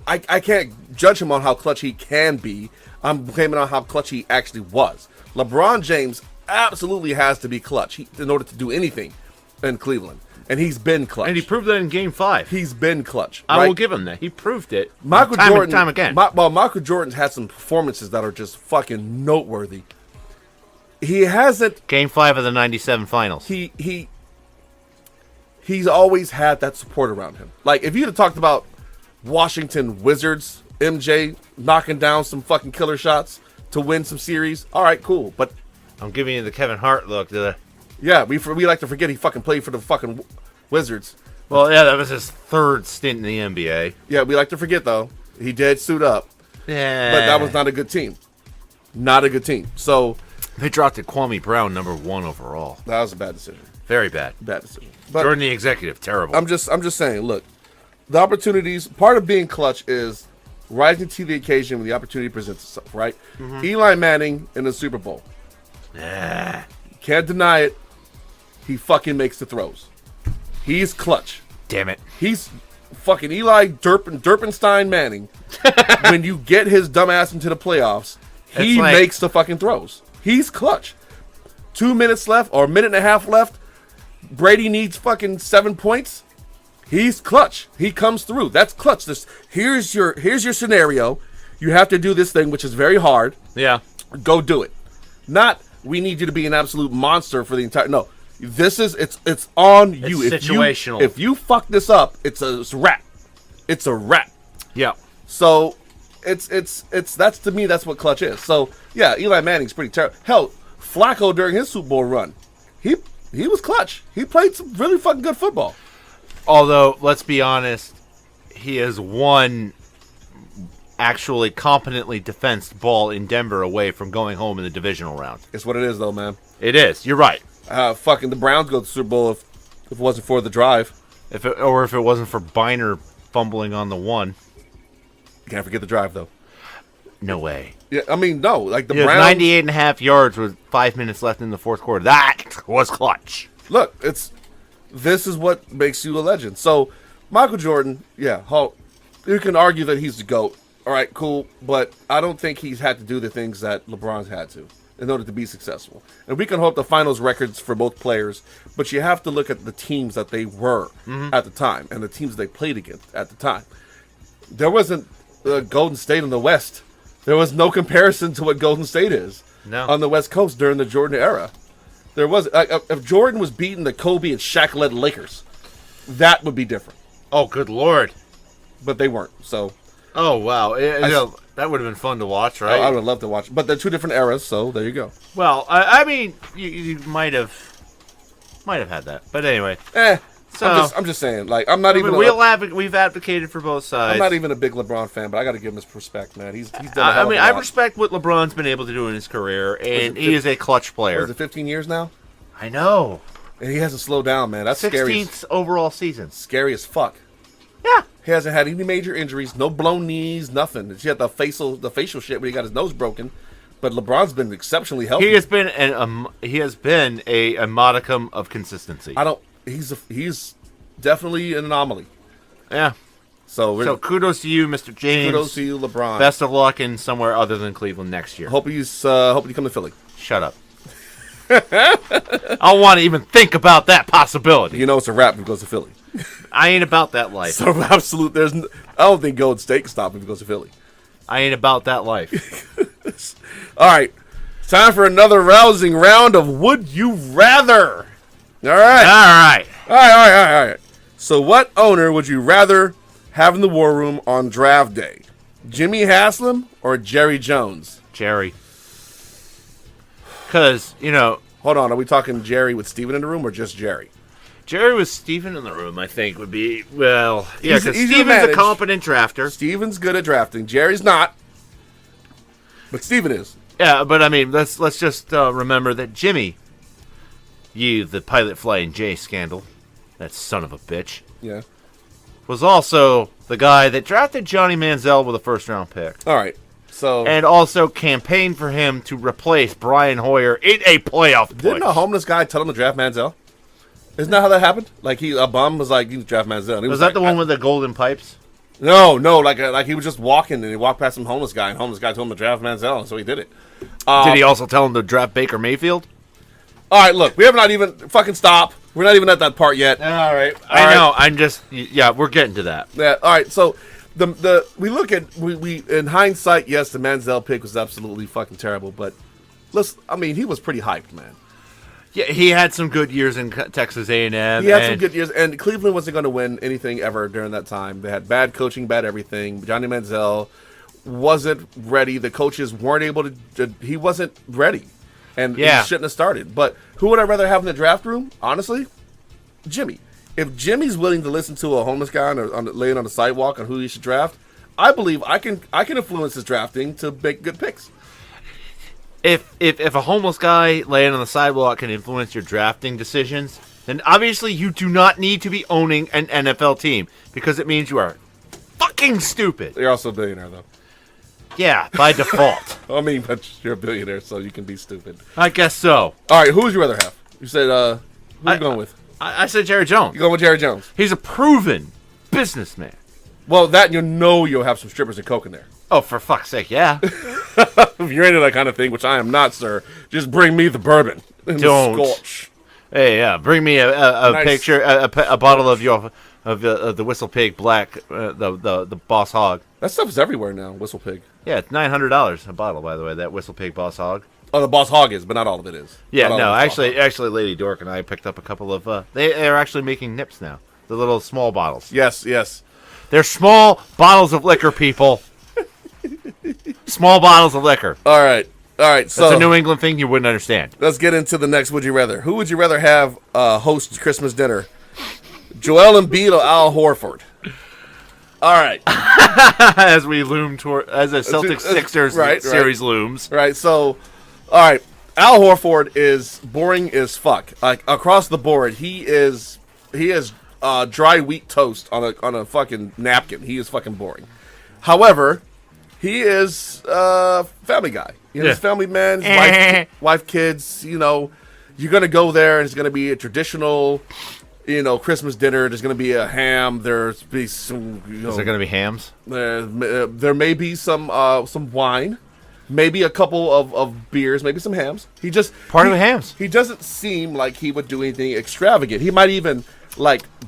I can't judge him on how clutch he can be. I'm blaming on how clutch he actually was. LeBron James absolutely has to be clutch in order to do anything in Cleveland. And he's been clutch. And he proved that in Game 5. He's been clutch. I will give him that. He proved it Michael time Jordan, and time again. Michael Jordan's had some performances that are just fucking noteworthy. He hasn't... Game 5 of the 97 finals. He's always had that support around him. Like, if you'd have talked about Washington Wizards, MJ knocking down some fucking killer shots to win some series, all right, cool. But I'm giving you the Kevin Hart look. Yeah, we like to forget he fucking played for the fucking Wizards. Well, yeah, that was his third stint in the NBA. Yeah, we like to forget, though. He did suit up. Yeah. But that was not a good team. Not a good team. So they drafted Kwame Brown #1 overall. That was a bad decision. Very bad. Bad decision. But Jordan the executive, terrible. I'm just saying, look, the opportunities, part of being clutch is rising to the occasion when the opportunity presents itself, right? Mm-hmm. Eli Manning in the Super Bowl. Yeah. Can't deny it. He fucking makes the throws. He's clutch. Damn it. He's fucking Eli Derpenstein Manning. When you get his dumb ass into the playoffs, he makes the fucking throws. He's clutch. 2 minutes left or a minute and a half left. Brady needs fucking 7 points. He's clutch. He comes through. That's clutch. Here's your scenario. You have to do this thing, which is very hard. Yeah. Go do it. Not we need you to be an absolute monster for the entire. No, this is it's on you. It's situational. If you fuck this up, it's a wrap. It's a wrap. Yeah. So it's that's to me that's what clutch is. So yeah, Eli Manning's pretty terrible. Hell, Flacco during his Super Bowl run, he was clutch. He played some really fucking good football. Although, let's be honest, he has one actually competently defensed ball in Denver away from going home in the divisional round. It's what it is, though, man. It is. You're right. Fucking the Browns go to the Super Bowl if it wasn't for the drive. If it wasn't for Biner fumbling on the one. You can't forget the drive, though. No way. Yeah, I mean, no. Like the Browns, 98 and a half yards with 5 minutes left in the fourth quarter. That was clutch. Look, this is what makes you a legend. So, Michael Jordan, yeah, you can argue that he's the GOAT. All right, cool. But I don't think he's had to do the things that LeBron's had to in order to be successful. And we can hope the finals records for both players, but you have to look at the teams that they were at the time and the teams they played against at the time. There wasn't Golden State in the West. There was no comparison to what Golden State is on the West Coast during the Jordan era. There was if Jordan was beating the Kobe and Shaq-led Lakers, that would be different. Oh, good Lord. But they weren't, so. Oh, wow. That would have been fun to watch, right? I would love to watch. But they're two different eras, so there you go. Well, I mean, you might have had that. But anyway. So, I'm just saying, like, I'm not even. We've advocated for both sides. I'm not even a big LeBron fan, but I got to give him his respect, man. He's done a hell of a lot. I respect what LeBron's been able to do in his career, and he is a clutch player. What is it, 15 years now? I know. And he hasn't slowed down, man. That's 16th overall season. Scary as fuck. Yeah. He hasn't had any major injuries, no blown knees, nothing. He had the facial shit when he got his nose broken. But LeBron's been exceptionally healthy. He has been a modicum of consistency. He's definitely an anomaly. Yeah. So kudos to you, Mr. James. Kudos to you, LeBron. Best of luck in somewhere other than Cleveland next year. Hope you come to Philly. Shut up. I don't want to even think about that possibility. You know it's a wrap if he goes to Philly. I ain't about that life. So absolute. I don't think Golden State can stop him if he goes to Philly. I ain't about that life. All right, time for another rousing round of Would You Rather. All right. All right. So, what owner would you rather have in the war room on draft day? Jimmy Haslam or Jerry Jones? Jerry. Because, Hold on, are we talking Jerry with Steven in the room or just Jerry? Jerry with Steven in the room, I think, would be, well, yeah, because He's Steven's a competent drafter. Steven's good at drafting. Jerry's not. But Steven is. Yeah, but I mean, let's just remember that Jimmy, the pilot flying J scandal, that son of a bitch, yeah, was also the guy that drafted Johnny Manziel with a first-round pick. All right, so and also campaigned for him to replace Brian Hoyer in a playoff push. Didn't a homeless guy tell him to draft Manziel? Isn't that how that happened? Like a bum was like, "You draft Manziel." And he was that like, the one with the golden pipes? No, like he was just walking and he walked past some homeless guy, and homeless guy told him to draft Manziel, and so he did it. Did he also tell him to draft Baker Mayfield? All right, look, we have not even fucking stop. We're not even at that part yet. All right, I know. I'm just we're getting to that. Yeah. All right. So we look at we in hindsight, yes, the Manziel pick was absolutely fucking terrible, but he was pretty hyped, man. Yeah, he had some good years in Texas A&M. He had some good years, and Cleveland wasn't going to win anything ever during that time. They had bad coaching, bad everything. Johnny Manziel wasn't ready. The coaches weren't able to. He wasn't ready, and he shouldn't have started. But who would I rather have in the draft room? Honestly, Jimmy. If Jimmy's willing to listen to a homeless guy laying on the sidewalk on who he should draft, I believe I can influence his drafting to make good picks. If a homeless guy laying on the sidewalk can influence your drafting decisions, then obviously you do not need to be owning an NFL team because it means you are fucking stupid. You're also a billionaire, though. Yeah, by default. I mean, but you're a billionaire, so you can be stupid. I guess so. All right, who would you rather have? You said, who are you going with? I said Jerry Jones. You're going with Jerry Jones? He's a proven businessman. Well, that you'll have some strippers and coke in there. Oh, for fuck's sake, yeah. If you're into that kind of thing, which I am not, sir, just bring me the bourbon. And Don't. The scotch. Hey, yeah, bring me a Nice. picture, a bottle of the Whistle Pig Black, the Boss Hog. That stuff is everywhere now, Whistle Pig. Yeah, it's $900 a bottle, by the way, that Whistle Pig Boss Hog. Oh, the Boss Hog is, but not all of it is. Yeah, Not all no, of it's Boss Hog. actually, Lady Dork and I picked up a couple of, they're actually making nips now. The little small bottles. Yes. They're small bottles of liquor, people. Small bottles of liquor. All right. So That's a New England thing you wouldn't understand. let's get into the next Would You Rather. Who would you rather have host Christmas dinner? Joel Embiid or Al Horford? All right. As we loom toward, as the Celtics-Sixers series looms. Right. So, all right. Al Horford is boring as fuck. Like across the board, he is dry wheat toast on a fucking napkin. He is fucking boring. However, he is a family guy. He's a family man, his wife, kids. You're going to go there, and it's going to be a traditional, Christmas dinner. There's going to be a ham. There's be some. Is there going to be hams? There may be some wine, maybe a couple of beers, maybe some hams. He just Part of the hams. He doesn't seem like he would do anything extravagant. He might even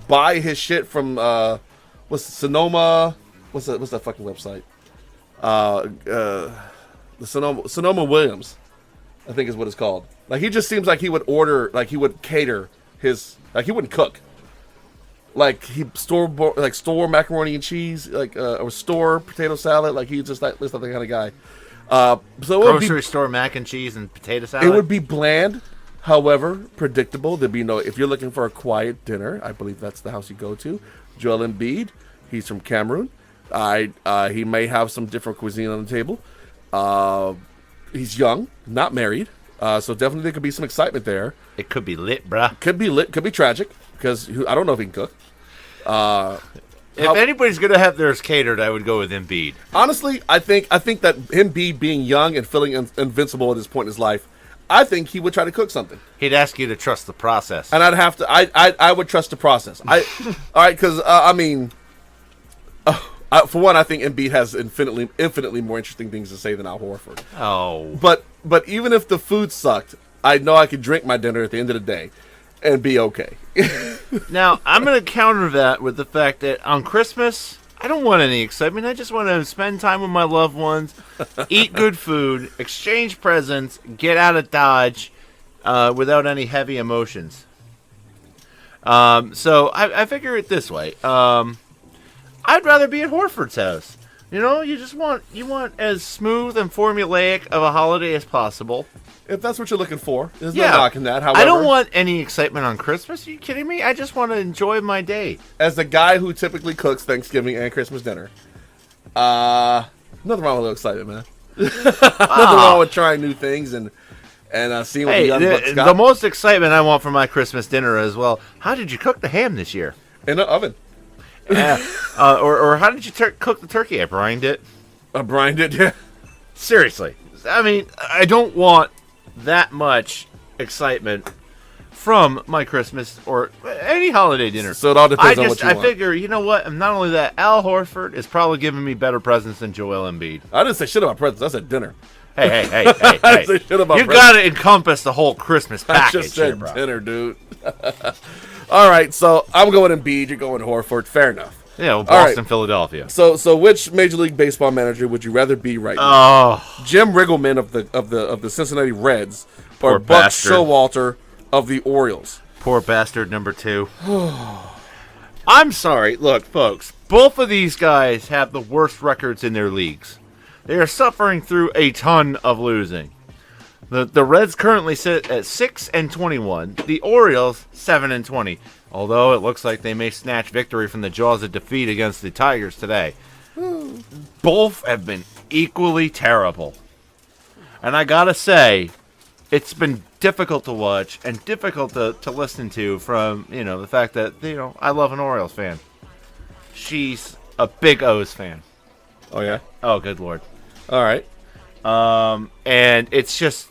buy his shit from what's Sonoma. What's that fucking website? The Sonoma Williams, I think is what it's called. Like he just seems like he would order, like he would cater his, like he wouldn't cook. Like he store macaroni and cheese, or store potato salad. Like he's just looks like the kind of guy. So Grocery store mac and cheese and potato salad. It would be bland, however predictable. There'd be no. If you're looking for a quiet dinner, I believe that's the house you go to. Joel Embiid, he's from Cameroon. He may have some different cuisine on the table. He's young, not married, so definitely there could be some excitement there. It could be lit, bruh. Could be lit. Could be tragic because I don't know if he can cook. If anybody's gonna have theirs catered, I would go with Embiid. Honestly, I think that Embiid being young and feeling invincible at this point in his life, I think he would try to cook something. He'd ask you to trust the process, and I'd have to. I would trust the process. All right, because for one, I think Embiid has infinitely more interesting things to say than Al Horford. Oh, but even if the food sucked, I know I could drink my dinner at the end of the day and be okay. Now, I'm going to counter that with the fact that on Christmas, I don't want any excitement. I just want to spend time with my loved ones, eat good food, exchange presents, get out of Dodge without any heavy emotions. So I figure it this way. I'd rather be at Horford's house. You know, you want as smooth and formulaic of a holiday as possible. If that's what you're looking for, there's no knocking that. However, I don't want any excitement on Christmas. Are you kidding me? I just want to enjoy my day. As the guy who typically cooks Thanksgiving and Christmas dinner, nothing wrong with a little excitement, man. Nothing wrong with trying new things and seeing what the young bucks got. The most excitement I want for my Christmas dinner as well. How did you cook the ham this year? In the oven. Or how did you cook the turkey? I brined it. Yeah. Seriously. I mean, I don't want that much excitement from my Christmas or any holiday dinner. So it all depends on what you want. I figure, you know what? And not only that, Al Horford is probably giving me better presents than Joel Embiid. I didn't say shit about presents. I said dinner. Hey. I didn't say shit about you presents. got to encompass the whole Christmas package. I just said bro. dinner, dude. All right, so I'm going Embiid. You're going Horford. Fair enough. Yeah, well, Boston, Philadelphia. So which Major League Baseball manager would you rather be right now? Jim Riggleman of the Cincinnati Reds or Buck Showalter of the Orioles? Poor bastard number 2. I'm sorry. Look, folks, both of these guys have the worst records in their leagues. They are suffering through a ton of losing. The Reds currently sit at 6-21. The Orioles 7-20. Although it looks like they may snatch victory from the jaws of defeat against the Tigers today. Both have been equally terrible. And I gotta say, it's been difficult to watch and difficult to listen to from, the fact that, I love an Orioles fan. She's a big O's fan. Oh, yeah? Oh, good Lord. All right. And it's just,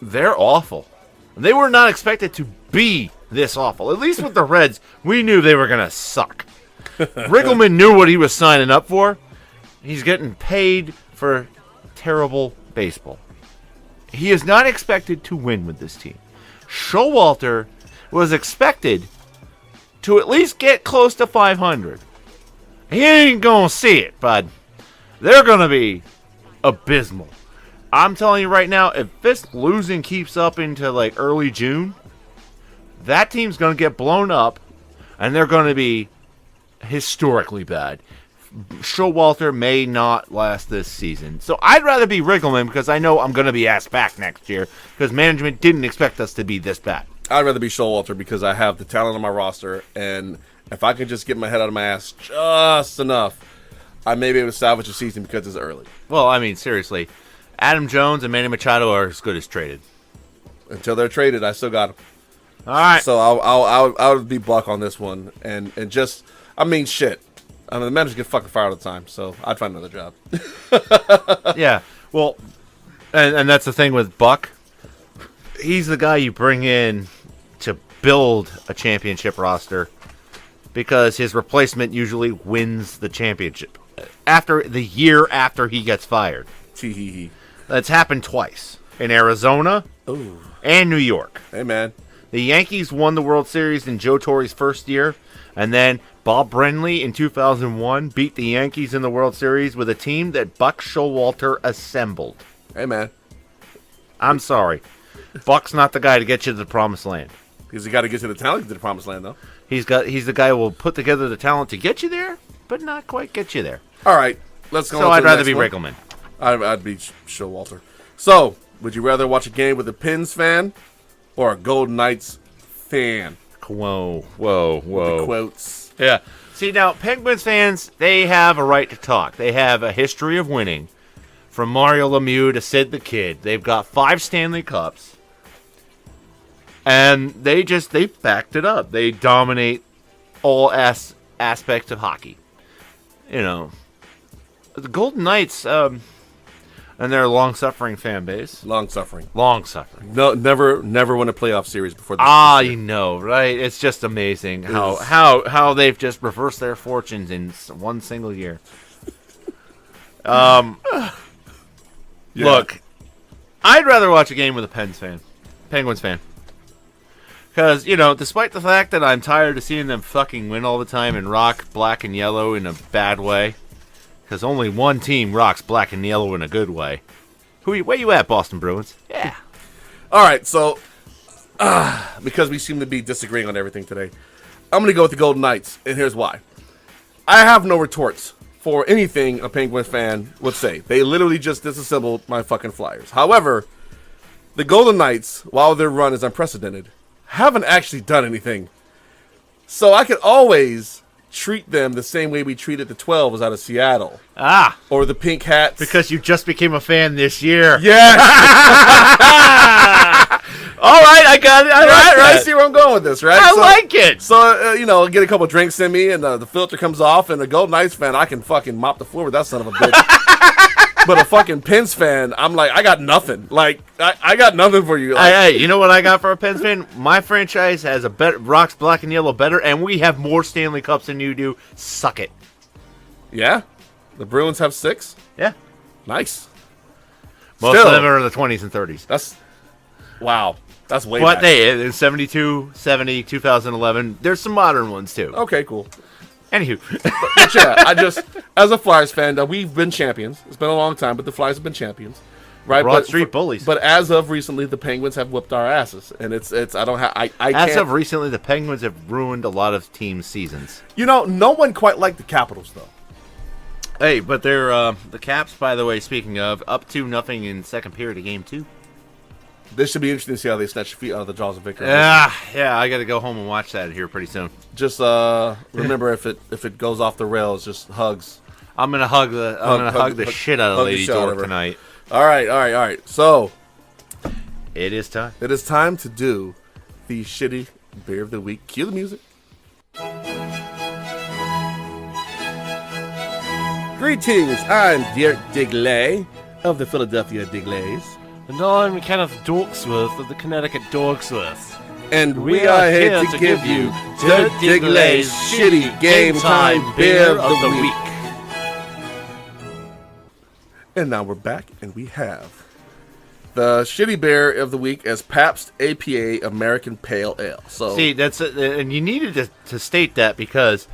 they're awful. They were not expected to be this awful. At least with the Reds, we knew they were going to suck. Riggleman knew what he was signing up for. He's getting paid for terrible baseball. He is not expected to win with this team. Showalter was expected to at least get close to 500. He ain't going to see it, bud. They're going to be abysmal. I'm telling you right now, if this losing keeps up into early June, that team's going to get blown up, and they're going to be historically bad. Showalter may not last this season. So I'd rather be Riggleman because I know I'm going to be asked back next year because management didn't expect us to be this bad. I'd rather be Showalter because I have the talent on my roster, and if I can just get my head out of my ass just enough, I may be able to salvage the season because it's early. Well, I mean, seriously, Adam Jones and Manny Machado are as good as traded. Until they're traded, I still got them. All right. So I would be Buck on this one, and just the managers get fucking fired all the time, so I'd find another job. Yeah, well, and that's the thing with Buck. He's the guy you bring in to build a championship roster because his replacement usually wins the championship after the year after he gets fired. That's happened twice in Arizona and New York. Hey, man. The Yankees won the World Series in Joe Torre's first year, and then Bob Brenly in 2001 beat the Yankees in the World Series with a team that Buck Showalter assembled. Hey, man. I'm sorry. Buck's not the guy to get you to the promised land. Because you got to get to the talent to the promised land, though. He's the guy who will put together the talent to get you there, but not quite get you there. All right. Let's go on So to I'd the rather next be one. Riggleman. I'd be Showalter. So, would you rather watch a game with a Pens fan or a Golden Knights fan? Whoa. The quotes. Yeah. See, now, Penguins fans, they have a right to talk. They have a history of winning. From Mario Lemieux to Sid the Kid. They've got 5 Stanley Cups. And they backed it up. They dominate all aspects of hockey. You know, the Golden Knights, and they're a long-suffering fan base. Long-suffering. No, never won a playoff series before this. You know, right? It's just amazing how they've just reversed their fortunes in one single year. Look, I'd rather watch a game with a Penguins fan. Because, despite the fact that I'm tired of seeing them fucking win all the time and rock black and yellow in a bad way, because only one team rocks black and yellow in a good way. Where you at, Boston Bruins? Yeah. All right, so, because we seem to be disagreeing on everything today, I'm going to go with the Golden Knights, and here's why. I have no retorts for anything a Penguins fan would say. They literally just disassembled my fucking Flyers. However, the Golden Knights, while their run is unprecedented, haven't actually done anything. So I could always treat them the same way we treated the 12s out of Seattle. Or the Pink Hats. Because you just became a fan this year. Yes! All right, I got it. I see where I'm going with this, right? I like it. So, get a couple drinks in me, and the filter comes off, and a Golden Knights fan, I can fucking mop the floor with that son of a bitch. But a fucking Pens fan, I'm like, I got nothing. Like, I got nothing for you. Like, hey, you know what I got for a Pens fan? My franchise has rocks black and yellow better, and we have more Stanley Cups than you do. Suck it. Yeah? The Bruins have 6? Yeah. Nice. Most of them are in the 20s and 30s. Wow. That's way But back. in 72, 70, 2011, there's some modern ones, too. Okay, cool. Anywho. But yeah, as a Flyers fan, we've been champions. It's been a long time, but the Flyers have been champions. Right? Broad Street bullies. But as of recently, the Penguins have whipped our asses. And As of recently, the Penguins have ruined a lot of teams' seasons. No one quite liked the Capitals, though. Hey, but they're, the Caps, by the way, speaking of, up 2-0 in second period of game 2. This should be interesting to see how they snatch your feet out of the jaws of victory. Yeah, I got to go home and watch that here pretty soon. Just remember, if it goes off the rails, just hugs. I'm gonna hug the shit out of Lady Dork tonight. All right. So it is time. It is time to do the shitty beer of the week. Cue the music. Greetings, I'm Dirk Digley of the Philadelphia Digglers. And I'm Kenneth Dorksworth of the Connecticut Dorksworth. And we are here to give you Dirk Digley's Shitty Game Time Beer of the Week. And now we're back, and we have the shitty beer of the week as Pabst APA American Pale Ale. So see, and you needed to state that because,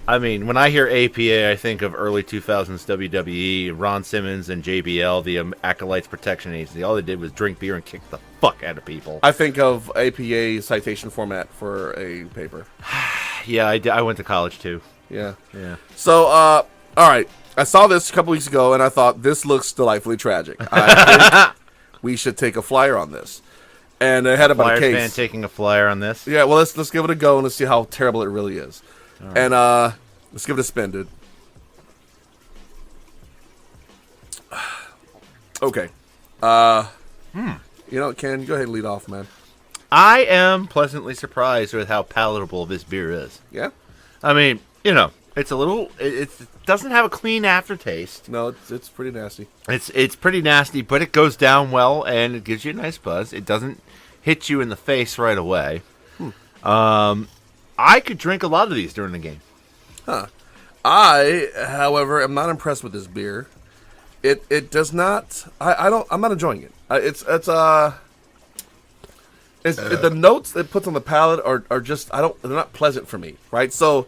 I mean, when I hear APA, I think of early 2000s WWE, Ron Simmons and JBL, the Acolytes Protection Agency. All they did was drink beer and kick the fuck out of people. I think of APA citation format for a paper. Yeah, I went to college too. Yeah. So, all right. I saw this a couple weeks ago, and I thought, this looks delightfully tragic. I think we should take a flyer on this. And I had about Flyers a case. fan taking a flyer on this? Yeah, well, let's give it a go and let's see how terrible it really is. Right. And let's give it a spin, dude. Okay. You know, Ken, go ahead and lead off, man. I am pleasantly surprised with how palatable this beer is. Yeah? I mean, it's a little. It doesn't have a clean aftertaste. No, it's pretty nasty. It's pretty nasty, but it goes down well and it gives you a nice buzz. It doesn't hit you in the face right away. I could drink a lot of these during the game. Huh. I, however, am not impressed with this beer. It does not. I'm not enjoying it. The notes it puts on the palate are just they're not pleasant for me. Right. So.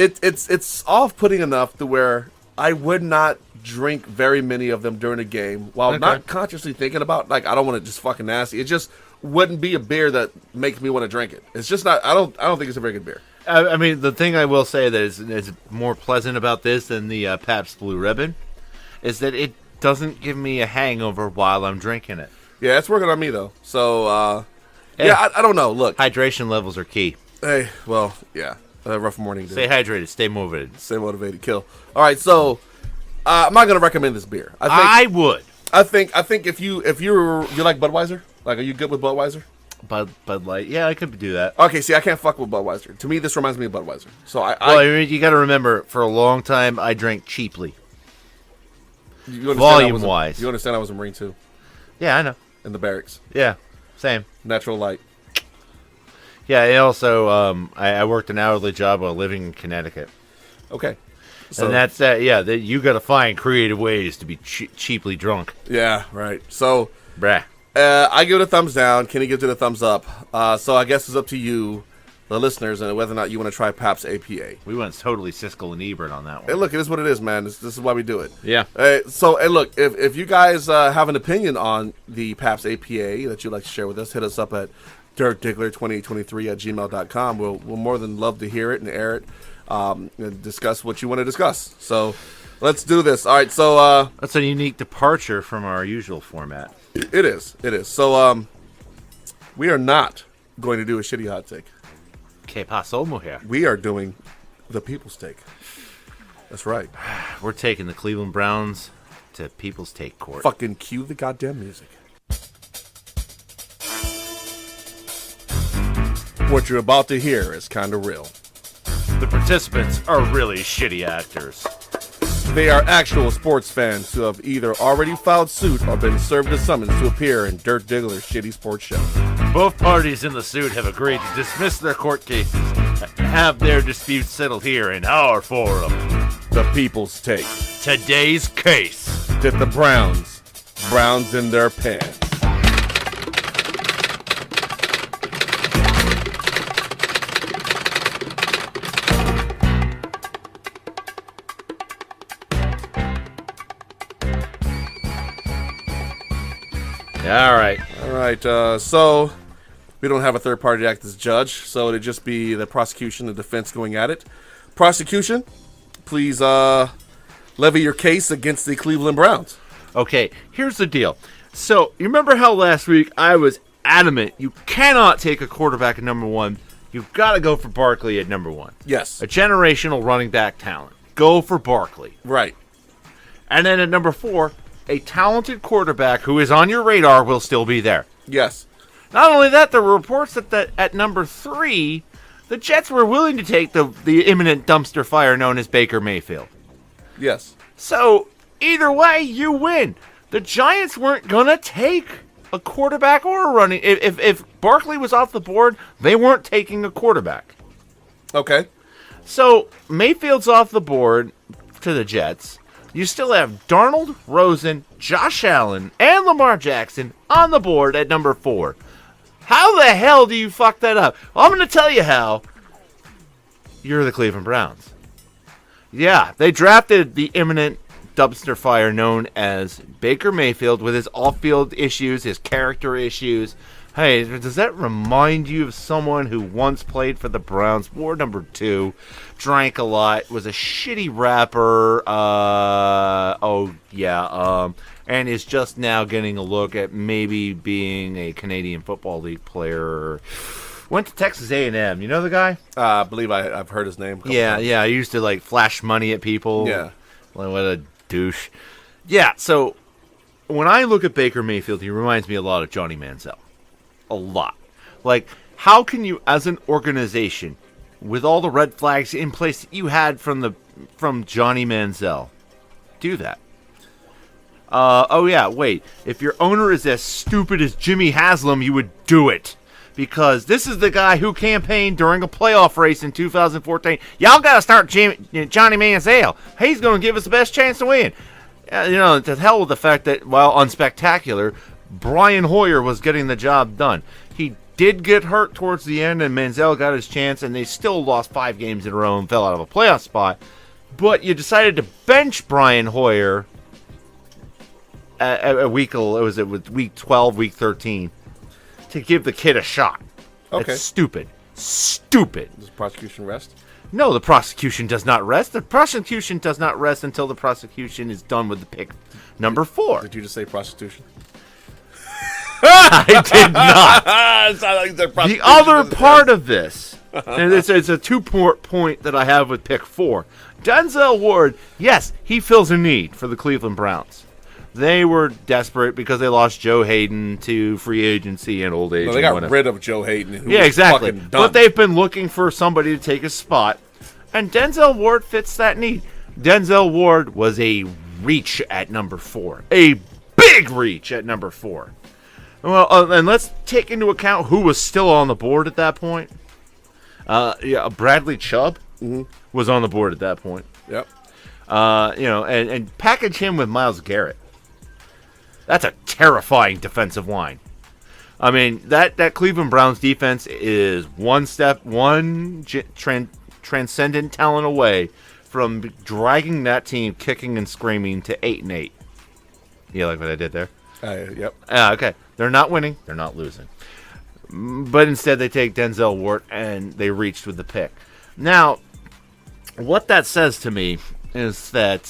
It's off-putting enough to where I would not drink very many of them during a game while not consciously thinking about, like, I don't want to just fucking nasty. It just wouldn't be a beer that makes me want to drink it. It's just not. I don't think it's a very good beer. I mean, the thing I will say that is more pleasant about this than the Pabst Blue Ribbon is that it doesn't give me a hangover while I'm drinking it. Yeah, it's working on me though. So I don't know. Look, hydration levels are key. Hey, well, yeah. Rough morning, dude. Stay hydrated. Stay motivated. Stay motivated. Kill. All right, so I'm not gonna recommend this beer. I would. I think if you like Budweiser, like, are you good with Budweiser? Bud Light. Yeah, I could do that. Okay, see, I can't fuck with Budweiser. To me, this reminds me of Budweiser. So I mean, you got to remember, for a long time, I drank cheaply. Volume-wise. You understand I was a Marine, too? Yeah, I know. In the barracks. Yeah, same. Natural light. Yeah, and also, I worked an hourly job while living in Connecticut. Okay. So, and that's that. Yeah, you got to find creative ways to be cheaply drunk. Yeah, right. So, bruh. I give it a thumbs down. Kenny gives it a thumbs up. So I guess it's up to you, the listeners, and whether or not you want to try Pabst APA. We went totally Siskel and Ebert on that one. Hey, look, it is what it is, man. This is why we do it. Yeah. So, hey, look, if you guys have an opinion on the Pabst APA that you'd like to share with us, hit us up at dirtdiggler2023@gmail.com. We'll more than love to hear it and air it, and discuss what you want to discuss. So let's do this. All right, so... that's a unique departure from our usual format. It is. So we are not going to do a shitty hot take. Que pasó, mujer? We are doing the People's Take. That's right. We're taking the Cleveland Browns to People's Take Court. Fucking cue the goddamn music. What you're about to hear is kind of real. The participants are really shitty actors. They are actual sports fans who have either already filed suit or been served a summons to appear in Dirt Diggler's shitty sports show. Both parties in the suit have agreed to dismiss their court cases and have their disputes settled here in our forum. The People's Take. Today's case. Did the Browns in their pants. All right. So we don't have a third party to act as judge, so it'd just be the prosecution and defense going at it. Prosecution, please levy your case against the Cleveland Browns. Okay, here's the deal. So you remember how last week I was adamant you cannot take a quarterback at number one. You've got to go for Barkley at number one. Yes. A generational running back talent. Go for Barkley. Right. And then at number 4, a talented quarterback who is on your radar will still be there. Yes. Not only that, there were reports that at number 3, the Jets were willing to take the imminent dumpster fire known as Baker Mayfield. Yes. So, either way, you win. The Giants weren't going to take a quarterback or a running... If Barkley was off the board, they weren't taking a quarterback. Okay. So, Mayfield's off the board to the Jets. You still have Darnold, Rosen, Josh Allen, and Lamar Jackson on the board at number 4. How the hell do you fuck that up? Well, I'm going to tell you how. You're the Cleveland Browns. Yeah, they drafted the imminent dumpster fire known as Baker Mayfield with his off-field issues, his character issues. Hey, does that remind you of someone who once played for the Browns, wore number 2, drank a lot, was a shitty rapper, and is just now getting a look at maybe being a Canadian Football League player. Went to Texas A&M. You know the guy? I believe I've heard his name. Yeah. I used to like flash money at people. Yeah. Like, what a douche. Yeah, so when I look at Baker Mayfield, he reminds me a lot of Johnny Manziel. A lot. Like, how can you, as an organization, with all the red flags in place that you had from Johnny Manziel, do that? If your owner is as stupid as Jimmy Haslam, you would do it. Because this is the guy who campaigned during a playoff race in 2014. Y'all got to start Johnny Manziel. He's going to give us the best chance to win. To hell with the fact that, while unspectacular, Brian Hoyer was getting the job done. He did get hurt towards the end, and Manziel got his chance, and they still lost 5 games in a row and fell out of a playoff spot. But you decided to bench Brian Hoyer at week 12, week 13, to give the kid a shot. Okay. It's stupid. Stupid. Does the prosecution rest? No, the prosecution does not rest. The prosecution does not rest until the prosecution is done with the pick number 4. Did you just say prostitution? I did not. The other part of this, and it's a 2-point that I have with pick 4. Denzel Ward, yes, he fills a need for the Cleveland Browns. They were desperate because they lost Joe Hayden to free agency and old age. No, they got rid of Joe Hayden. Who yeah, was exactly. Fucking But they've been looking for somebody to take his spot, and Denzel Ward fits that need. Denzel Ward was a reach at number 4, a big reach at number 4. Well, and let's take into account who was still on the board at that point. Bradley Chubb was on the board at that point. Yep. And package him with Myles Garrett. That's a terrifying defensive line. I mean, that Cleveland Browns defense is one transcendent talent away from dragging that team kicking and screaming to 8-8. You like what I did there? Yep. Okay. They're not winning. They're not losing. But instead, they take Denzel Ward and they reached with the pick. Now, what that says to me is that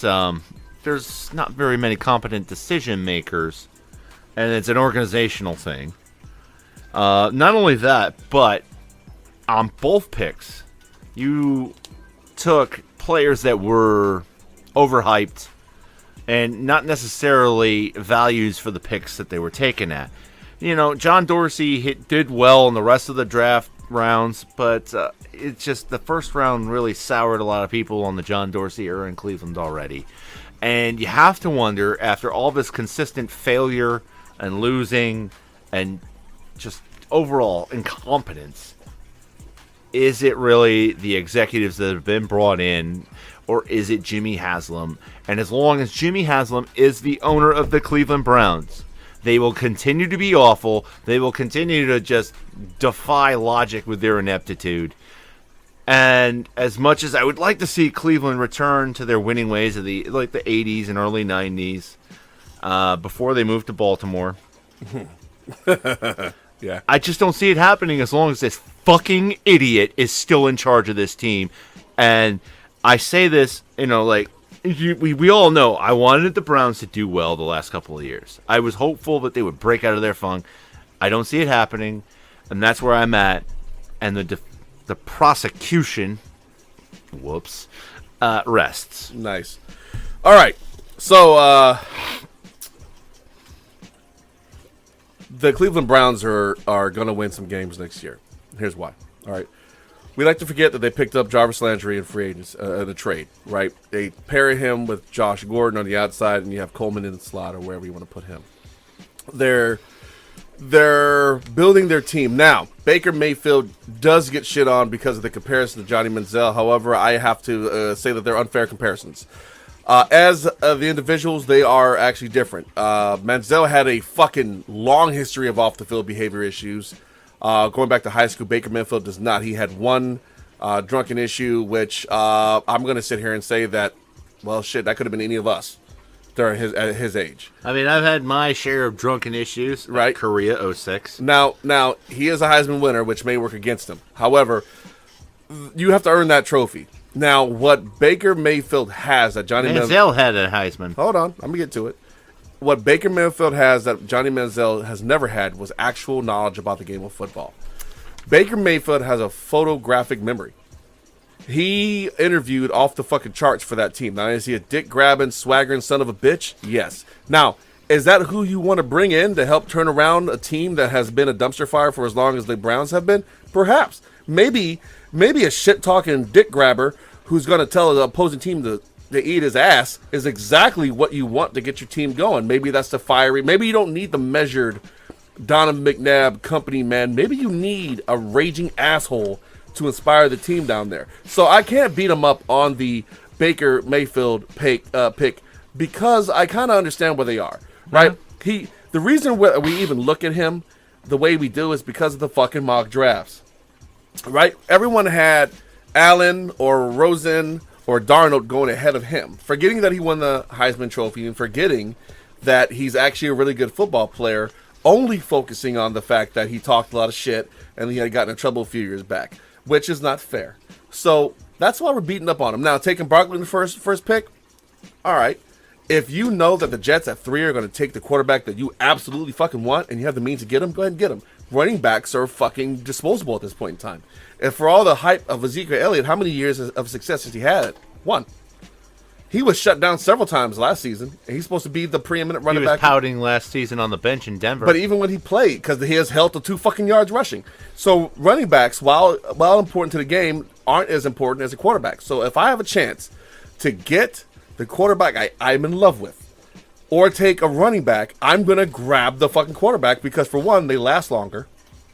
there's not very many competent decision makers, and it's an organizational thing. Not only that, but on both picks, you took players that were overhyped and not necessarily values for the picks that they were taken at. You know, John Dorsey did well in the rest of the draft rounds, but it's just the first round really soured a lot of people on the John Dorsey era in Cleveland already. And you have to wonder, after all this consistent failure and losing and just overall incompetence, is it really the executives that have been brought in, or is it Jimmy Haslam? And as long as Jimmy Haslam is the owner of the Cleveland Browns, they will continue to be awful. They will continue to just defy logic with their ineptitude. And as much as I would like to see Cleveland return to their winning ways of the 80s and early 90s, before they moved to Baltimore, yeah, I just don't see it happening as long as this fucking idiot is still in charge of this team. And I say this, we all know I wanted the Browns to do well the last couple of years. I was hopeful that they would break out of their funk. I don't see it happening, and that's where I'm at. And the prosecution, rests. Nice. All right, so the Cleveland Browns are going to win some games next year. Here's why. All right. We like to forget that they picked up Jarvis Landry in free agents, the trade, right? They pair him with Josh Gordon on the outside, and you have Coleman in the slot or wherever you want to put him. They're building their team. Now, Baker Mayfield does get shit on because of the comparison to Johnny Manziel. However, I have to say that they're unfair comparisons. As the individuals, they are actually different. Manziel had a fucking long history of off-the-field behavior issues. Going back to high school, Baker Mayfield does not. He had one drunken issue, which I'm going to sit here and say that, well, shit, that could have been any of us during at his age. I mean, I've had my share of drunken issues. Right. Korea 06. Now, he is a Heisman winner, which may work against him. However, you have to earn that trophy. Now, what Baker Mayfield has that Johnny Manziel had a Heisman. Hold on, I'm going to get to it. What Baker Mayfield has that Johnny Manziel has never had was actual knowledge about the game of football. Baker Mayfield has a photographic memory. He interviewed off the fucking charts for that team. Now, is he a dick-grabbing, swaggering son of a bitch? Yes. Now, is that who you want to bring in to help turn around a team that has been a dumpster fire for as long as the Browns have been? Perhaps. Maybe a shit-talking dick-grabber who's going to tell the opposing team to eat his ass is exactly what you want to get your team going. Maybe that's the fiery. Maybe you don't need the measured Donovan McNabb company man. Maybe you need a raging asshole to inspire the team down there. So I can't beat him up on the Baker Mayfield pick because I kind of understand where they are, right? The reason we even look at him the way we do is because of the fucking mock drafts, right? Everyone had Allen or Rosen or Darnold going ahead of him, forgetting that he won the Heisman Trophy and forgetting that he's actually a really good football player, only focusing on the fact that he talked a lot of shit and he had gotten in trouble a few years back, which is not fair. So that's why we're beating up on him. Now, taking Barkley in the first pick, all right. If you know that the Jets at 3 are going to take the quarterback that you absolutely fucking want and you have the means to get him, go ahead and get him. Running backs are fucking disposable at this point in time. And for all the hype of Ezekiel Elliott, how many years of success has he had? 1. He was shut down several times last season. He's supposed to be the preeminent running back. He was pouting last season on the bench in Denver. But even when he played, because he has held to 2 fucking yards rushing. So running backs, while important to the game, aren't as important as a quarterback. So if I have a chance to get the quarterback I'm in love with, or take a running back, I'm going to grab the fucking quarterback because, for one, they last longer.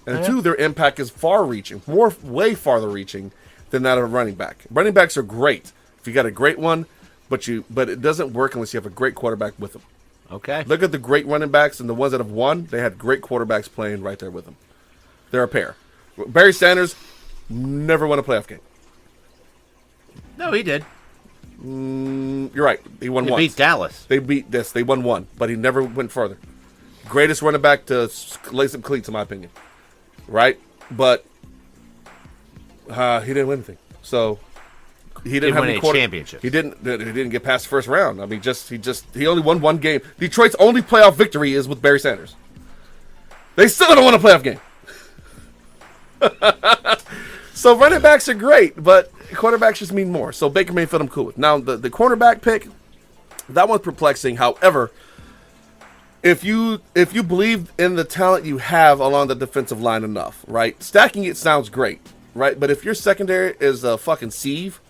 And two, their impact is far-reaching, way farther reaching than that of a running back. Running backs are great if you got a great one, but it doesn't work unless you have a great quarterback with them. Okay. Look at the great running backs and the ones that have won. They had great quarterbacks playing right there with them. They're a pair. Barry Sanders never won a playoff game. No, he did. You're right. He won once. He beat Dallas. They won one, but he never went further. Greatest running back to lace up cleats, in my opinion. Right? But he didn't win anything. So he didn't have win any championship. He didn't get past the first round. I mean, he only won one game. Detroit's only playoff victory is with Barry Sanders. They still don't win a playoff game. So running backs are great, but quarterbacks just mean more. So Baker Mayfield, I'm cool with. Now the cornerback pick, that one's perplexing. However, if you believe in the talent you have along the defensive line enough, right? Stacking it sounds great, right? But if your secondary is a fucking sieve,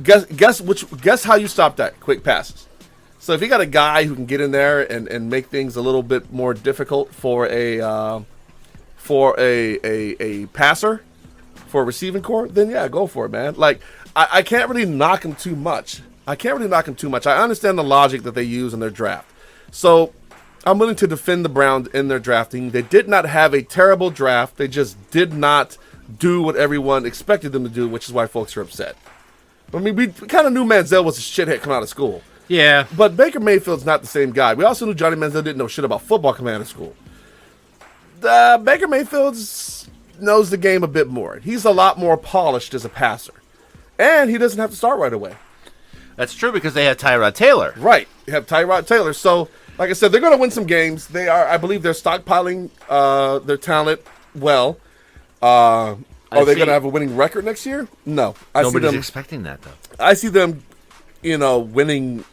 guess how you stop that? Quick passes. So if you got a guy who can get in there and make things a little bit more difficult for a passer, for a receiving core, then yeah, go for it, man. Like I can't really knock him too much. I understand the logic that they use in their draft. So I'm willing to defend the Browns in their drafting. They did not have a terrible draft. They just did not do what everyone expected them to do, which is why folks are upset. I mean, we kind of knew Manziel was a shithead coming out of school. Yeah. But Baker Mayfield's not the same guy. We also knew Johnny Manziel didn't know shit about football coming out of school. Baker Mayfield knows the game a bit more. He's a lot more polished as a passer. And he doesn't have to start right away. That's true because they had Tyrod Taylor. Right. You have Tyrod Taylor. So, like I said, they're going to win some games. I believe they're stockpiling their talent well. Are they going to have a winning record next year? No. Nobody's expecting that, though. I see them, winning,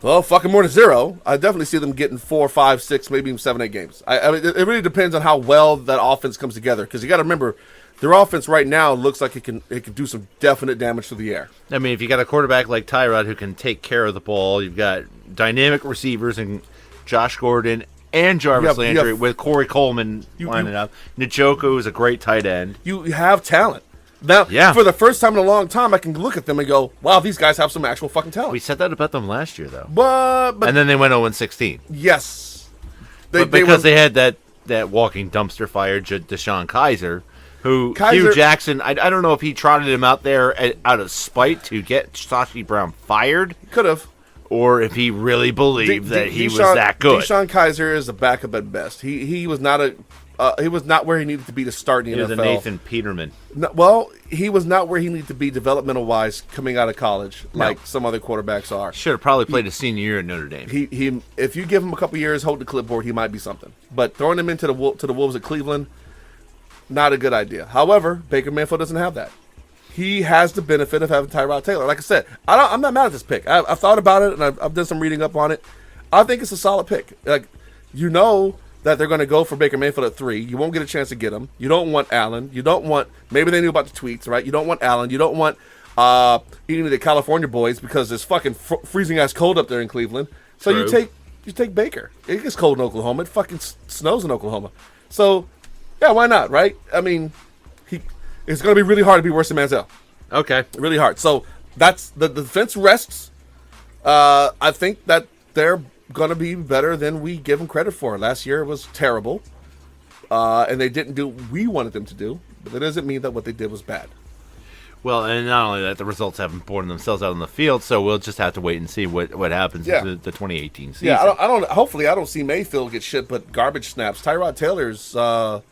fucking more than 0. I definitely see them getting 4, 5, 6, maybe even 7, 8 games. I mean, it really depends on how well that offense comes together. Because you got to remember, their offense right now looks like it can do some definite damage to the air. I mean, if you got a quarterback like Tyrod who can take care of the ball, you've got dynamic receivers and Josh Gordon and Jarvis Landry with Corey Coleman lining up. Njoku is a great tight end. You have talent. Now, for the first time in a long time, I can look at them and go, wow, these guys have some actual fucking talent. We said that about them last year, though. But and then they went 0-16. Yes. Because they had that walking dumpster fire, Deshaun Kaiser, who Hugh Jackson, I don't know if he trotted him out there out of spite to get Sashi Brown fired. Could have. Or if he really believed that he was that good. Deshaun Kaiser is a backup at best. He was not where he needed to be to start in the NFL. He was a Nathan Peterman. No, he was not where he needed to be developmental wise coming out of college, like some other quarterbacks are. Should have probably played his senior year at Notre Dame. He if you give him a couple years, hold the clipboard, he might be something. But throwing him into the Wolves at Cleveland, not a good idea. However, Baker Mayfield doesn't have that. He has the benefit of having Tyrod Taylor. Like I said, I'm not mad at this pick. I've thought about it, and I've done some reading up on it. I think it's a solid pick. Like, that they're going to go for Baker Mayfield at 3. You won't get a chance to get him. You don't want Allen. You don't want – maybe they knew about the tweets, right? You don't want Allen. You don't want any of the California boys because it's fucking freezing-ass cold up there in Cleveland. So True. you take Baker. It gets cold in Oklahoma. It fucking snows in Oklahoma. So, yeah, why not, right? I mean, it's going to be really hard to be worse than Manziel. Okay. Really hard. So that's the defense rests. I think that they're going to be better than we give them credit for. Last year was terrible, and they didn't do what we wanted them to do. But that doesn't mean that what they did was bad. Well, and not only that, the results haven't borne themselves out on the field, so we'll just have to wait and see what happens in the 2018 season. Yeah, I don't. Hopefully, I don't see Mayfield get shit, but garbage snaps. Tyrod Taylor's a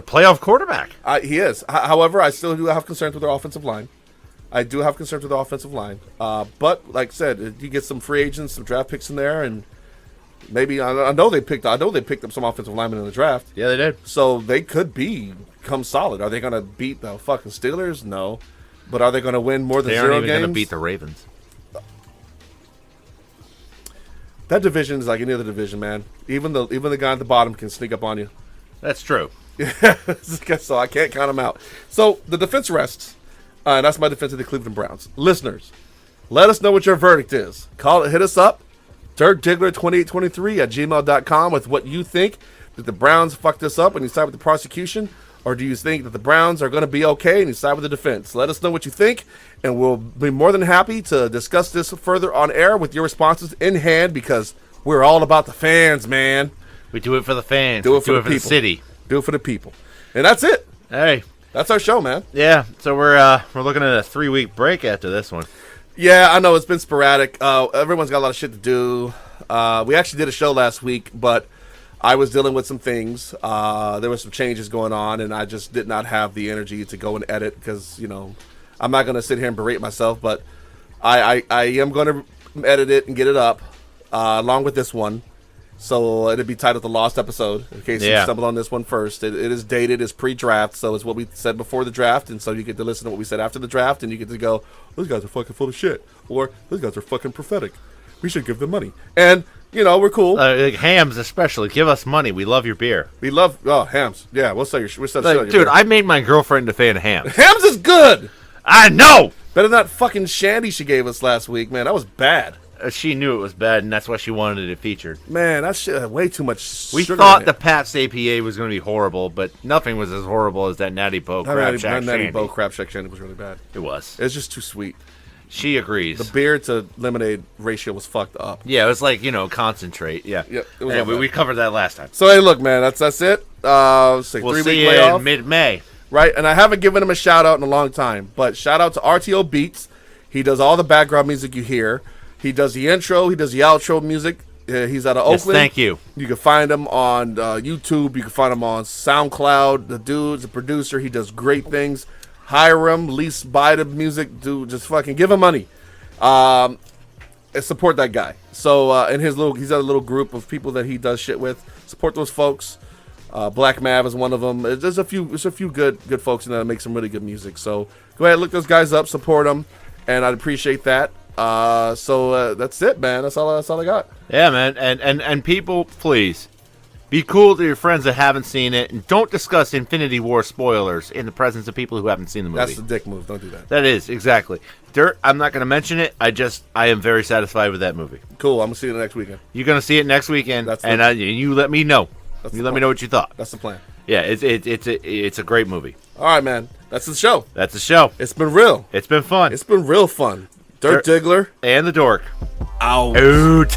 playoff quarterback. He is. However, I still do have concerns with their offensive line. But like I said, you get some free agents, some draft picks in there, and maybe I know they picked up some offensive linemen in the draft. Yeah, they did. So they could become solid. Are they going to beat the fucking Steelers? No. But are they going to win more than 0 games? They aren't even going to beat the Ravens. That division is like any other division, man. Even the guy at the bottom can sneak up on you. That's true. Yeah, so I can't count them out. So the defense rests, and that's my defense of the Cleveland Browns. Listeners, let us know what your verdict is. Hit us up, DirtDiggler2823 @gmail.com with what you think. Did the Browns fuck this up and you side with the prosecution? Or do you think that the Browns are going to be okay and you side with the defense? Let us know what you think, and we'll be more than happy to discuss this further on air with your responses in hand, because we're all about the fans, man. We do it for the fans. Do it for the people. The city. Do it for the people. And that's it. Hey. That's our show, man. Yeah, so we're looking at a 3-week break after this one. Yeah, I know it's been sporadic. Everyone's got a lot of shit to do. We actually did a show last week, but I was dealing with some things. There were some changes going on, and I just did not have the energy to go and edit because, I'm not going to sit here and berate myself, but I am going to edit it and get it up along with this one. So it'll be titled The Lost Episode, in case you stumbled on this one first. It is dated, it's pre-draft, so it's what we said before the draft, and so you get to listen to what we said after the draft, and you get to go, those guys are fucking full of shit, or those guys are fucking prophetic. We should give them money. And we're cool. Like Hams especially. Give us money. We love your beer. We love Hams. Yeah, we'll sell your shit. Dude, I made my girlfriend a fan of Hams. Hams is good. I know. Better than that fucking shandy she gave us last week, man. That was bad. She knew it was bad, and that's why she wanted it featured. Man, that shit had way too much We sugar thought in the it. Pabst APA was going to be horrible, but nothing was as horrible as that Natty Boh Crab Shack Natty Shandy. Boh Crab Shack Shandy was really bad. It was. It was just too sweet. She agrees. The beer to lemonade ratio was fucked up. Yeah, it was like, concentrate. Yeah. Yep, it was Anyway, we covered that last time. So, hey, look, man, that's it. We'll 3-week see you playoff. in mid-May. Right, and I haven't given him a shout-out in a long time, but shout-out to RTO Beats. He does all the background music you hear. He does the intro. He does the outro music. He's out of Yes, Oakland. thank you. You can find him on YouTube. You can find him on SoundCloud. The dude's a producer. He does great things. Hire him. Lease, buy the music. Dude, just fucking give him money. And support that guy. So, and he's got a little group of people that he does shit with. Support those folks. Black Mav is one of them. There's a few good folks in there that make some really good music. So go ahead, look those guys up, support them, and I'd appreciate that. So that's it, man. That's all I got. Yeah, man. And people, please be cool to your friends that haven't seen it, and don't discuss Infinity War spoilers in the presence of people who haven't seen the movie. That's the dick move. Don't do that. That is exactly. Dirt. I'm not going to mention it. I am very satisfied with that movie. Cool. I'm gonna see you next weekend. You're going to see it next weekend, You let me know. Let me know what you thought. That's the plan. Yeah, it's a great movie. All right, man. That's the show. That's the show. It's been real. It's been fun. It's been real fun. Dirt Diggler and the Dork. Out. Out.